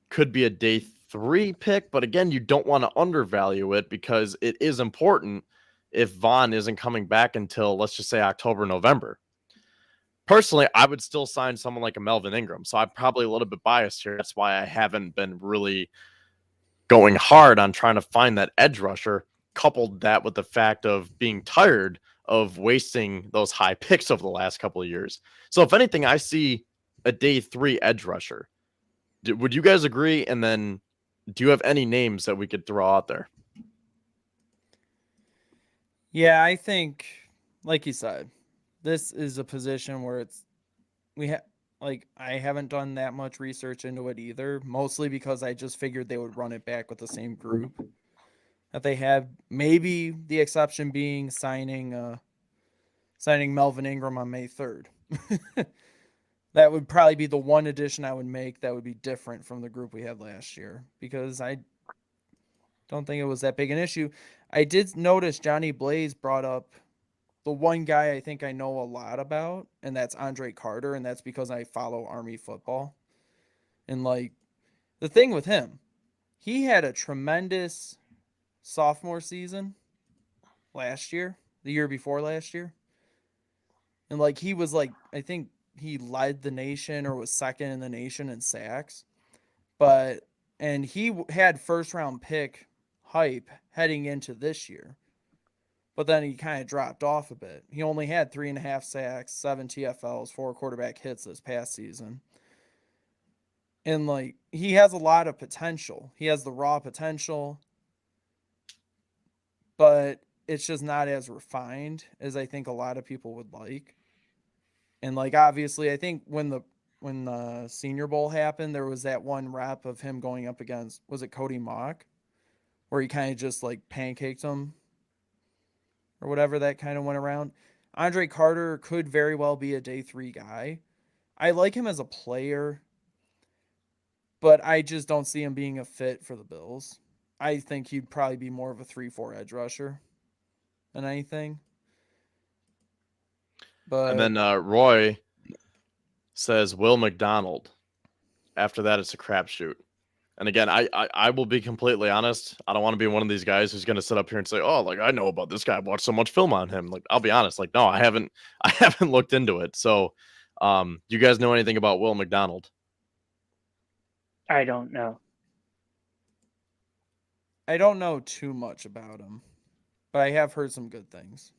could be a day 3 pick. But again, you don't want to undervalue it because it is important if Vaughn isn't coming back until, let's just say, October, November. Personally, I would still sign someone like a Melvin Ingram. So I'm probably a little bit biased here. That's why I haven't been really going hard on trying to find that edge rusher, coupled that with the fact of being tired of wasting those high picks over the last couple of years. So if anything, I see a day 3 edge rusher. Would you guys agree? And then do you have any names that we could throw out there? Yeah, I think, like you said, this is a position where I haven't done that much research into it either, mostly because I just figured they would run it back with the same group that they have. Maybe the exception being signing Melvin Ingram on May 3rd. That would probably be the one addition I would make that would be different from the group we had last year, because I don't think it was that big an issue. I did notice Johnny Blaze brought up the one guy I think I know a lot about, and that's Andre Carter, and that's because I follow Army football. And like the thing with him, he had a tremendous sophomore season last year, the year before last year. And like he was like, I think he led the nation or was second in the nation in sacks. And he had first round pick hype heading into this year. But then he kind of dropped off a bit. He only had 3.5 sacks, 7 TFLs, 4 quarterback hits this past season. And like he has a lot of potential. He has the raw potential, but it's just not as refined as I think a lot of people would like. And like obviously, I think when the Senior Bowl happened, there was that one rep of him going up against, was it Cody Mock, where he kind of just like pancaked him or whatever, that kind of went around. Andre Carter could very well be a day 3 guy. I like him as a player, but I just don't see him being a fit for the Bills. I think he'd probably be more of a 3-4 edge rusher than anything. But And then Roy says Will McDonald. After that, it's a crapshoot. And again, I will be completely honest. I don't want to be one of these guys who's going to sit up here and say, "Oh, like I know about this guy. I've watched so much film on him." Like I'll be honest. Like no, I haven't. I haven't looked into it. So, you guys know anything about Will McDonald? I don't know. I don't know too much about him, but I have heard some good things.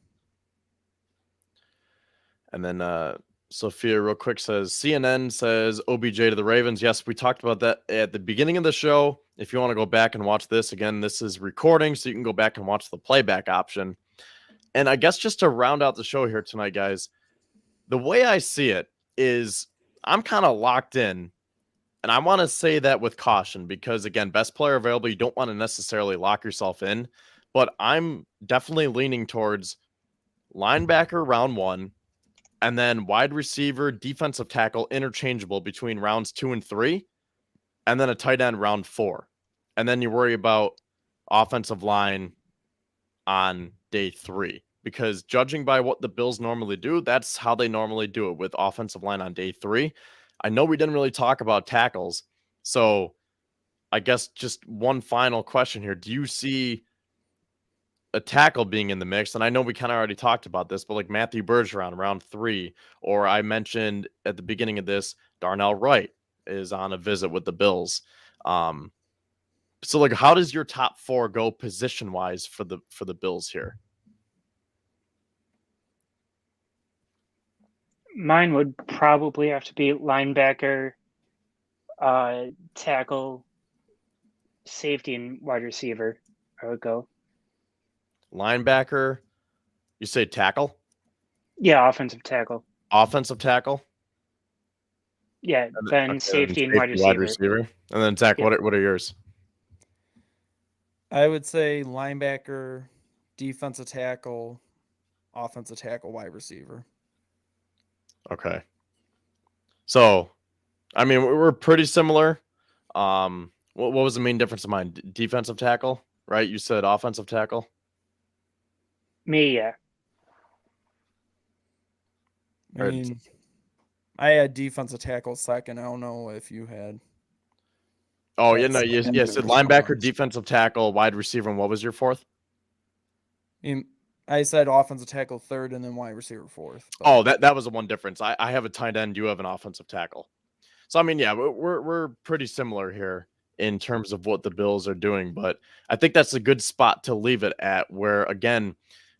And then Sophia, real quick, says CNN says OBJ to the Ravens. Yes, we talked about that at the beginning of the show. If you want to go back and watch this again, this is recording, so you can go back and watch the playback option. And I guess just to round out the show here tonight, guys, the way I see it is I'm kind of locked in. And I want to say that with caution because, again, best player available, you don't want to necessarily lock yourself in. But I'm definitely leaning towards linebacker round 1, and then wide receiver, defensive tackle, interchangeable between rounds 2 and 3, and then a tight end round 4. And then you worry about offensive line on day 3. Because judging by what the Bills normally do, that's how they normally do it with offensive line on day 3. I know we didn't really talk about tackles. So I guess just one final question here. Do you see a tackle being in the mix? And I know we kind of already talked about this, but like Matthew Bergeron, round 3, or I mentioned at the beginning of this, Darnell Wright is on a visit with the Bills. So like, how does your top 4 go position wise for the Bills here? Mine would probably have to be linebacker, tackle, safety, and wide receiver. I would go. Linebacker, you say tackle? Yeah, offensive tackle. Offensive tackle? Yeah, then Okay, safety and wide wide receiver. receiver. And then Zach, Yeah. what are yours? I would say linebacker, defensive tackle, offensive tackle, wide receiver. Okay. So, I mean, we're pretty similar. What was the main difference of mine? Defensive tackle, right? You said offensive tackle. Me, yeah. I mean, I had defensive tackle second. I don't know if you had. Oh, yeah, no, you said linebacker, Ones. defensive tackle, wide receiver, and what was your 4th? I said offensive tackle third and then wide receiver 4th. But... Oh, that was the one difference. I have a tight end. You have an offensive tackle. So, I mean, yeah, we're pretty similar here in terms of what the Bills are doing. But I think that's a good spot to leave it at where, again,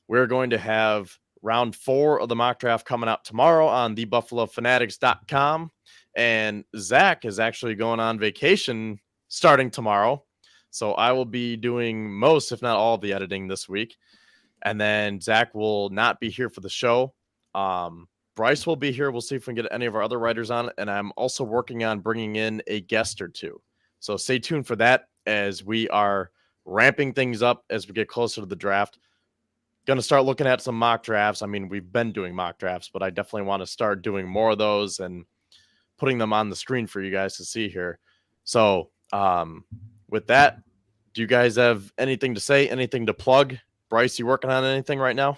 we're going to have round 4 of the mock draft coming out tomorrow on thebuffalofanatics.com. And Zach is actually going on vacation starting tomorrow. So I will be doing most, if not all, of the editing this week. And then Zach will not be here for the show. Bryce will be here. We'll see if we can get any of our other writers on. And I'm also working on bringing in a guest or 2. So stay tuned for that as we are ramping things up as we get closer to the draft. Going to start looking at some mock drafts. I mean, we've been doing mock drafts, but I definitely want to start doing more of those and putting them on the screen for you guys to see here. So with that, do you guys have anything to say, anything to plug? Bryce, you working on anything right now?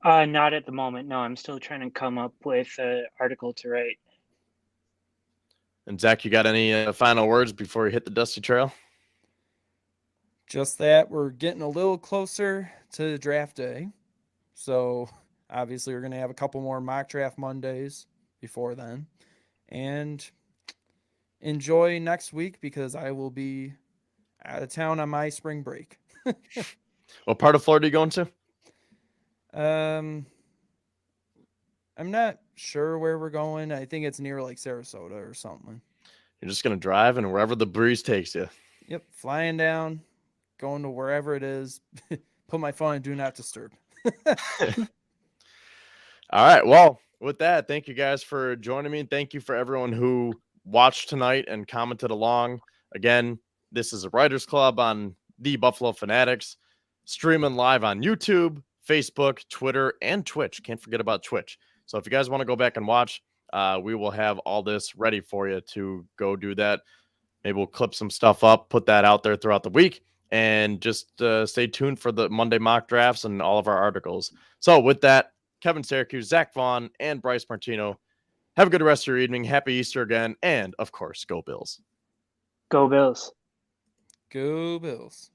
Not at the moment. No, I'm still trying to come up with an article to write. And Zach, you got any final words before you hit the dusty trail? Just that we're getting a little closer to draft day. So Obviously, we're going to have a couple more mock draft Mondays before then. And enjoy next week because I will be out of town on my spring break. What part of Florida are you going to? I'm not sure where we're going. I think it's near like Sarasota or something. You're just going to drive and wherever the breeze takes you. Yep, flying down, going to wherever it is. Put my phone in do not disturb. All right. Well, with that, thank you guys for joining me. And thank you for everyone who watched tonight and commented along. Again, this is a Writers Club on the Buffalo Fanatics, streaming live on YouTube, Facebook, Twitter, and Twitch. Can't forget about Twitch. So if you guys want to go back and watch, we will have all this ready for you to go do that. Maybe we'll clip some stuff up, put that out there throughout the week, and just stay tuned for the Monday mock drafts and all of our articles. So with that, Kevin Syracuse, Zach Vaughn, and Bryce Martino, have a good rest of your evening. Happy Easter again. And, of course, go Bills. Go Bills. Go Bills.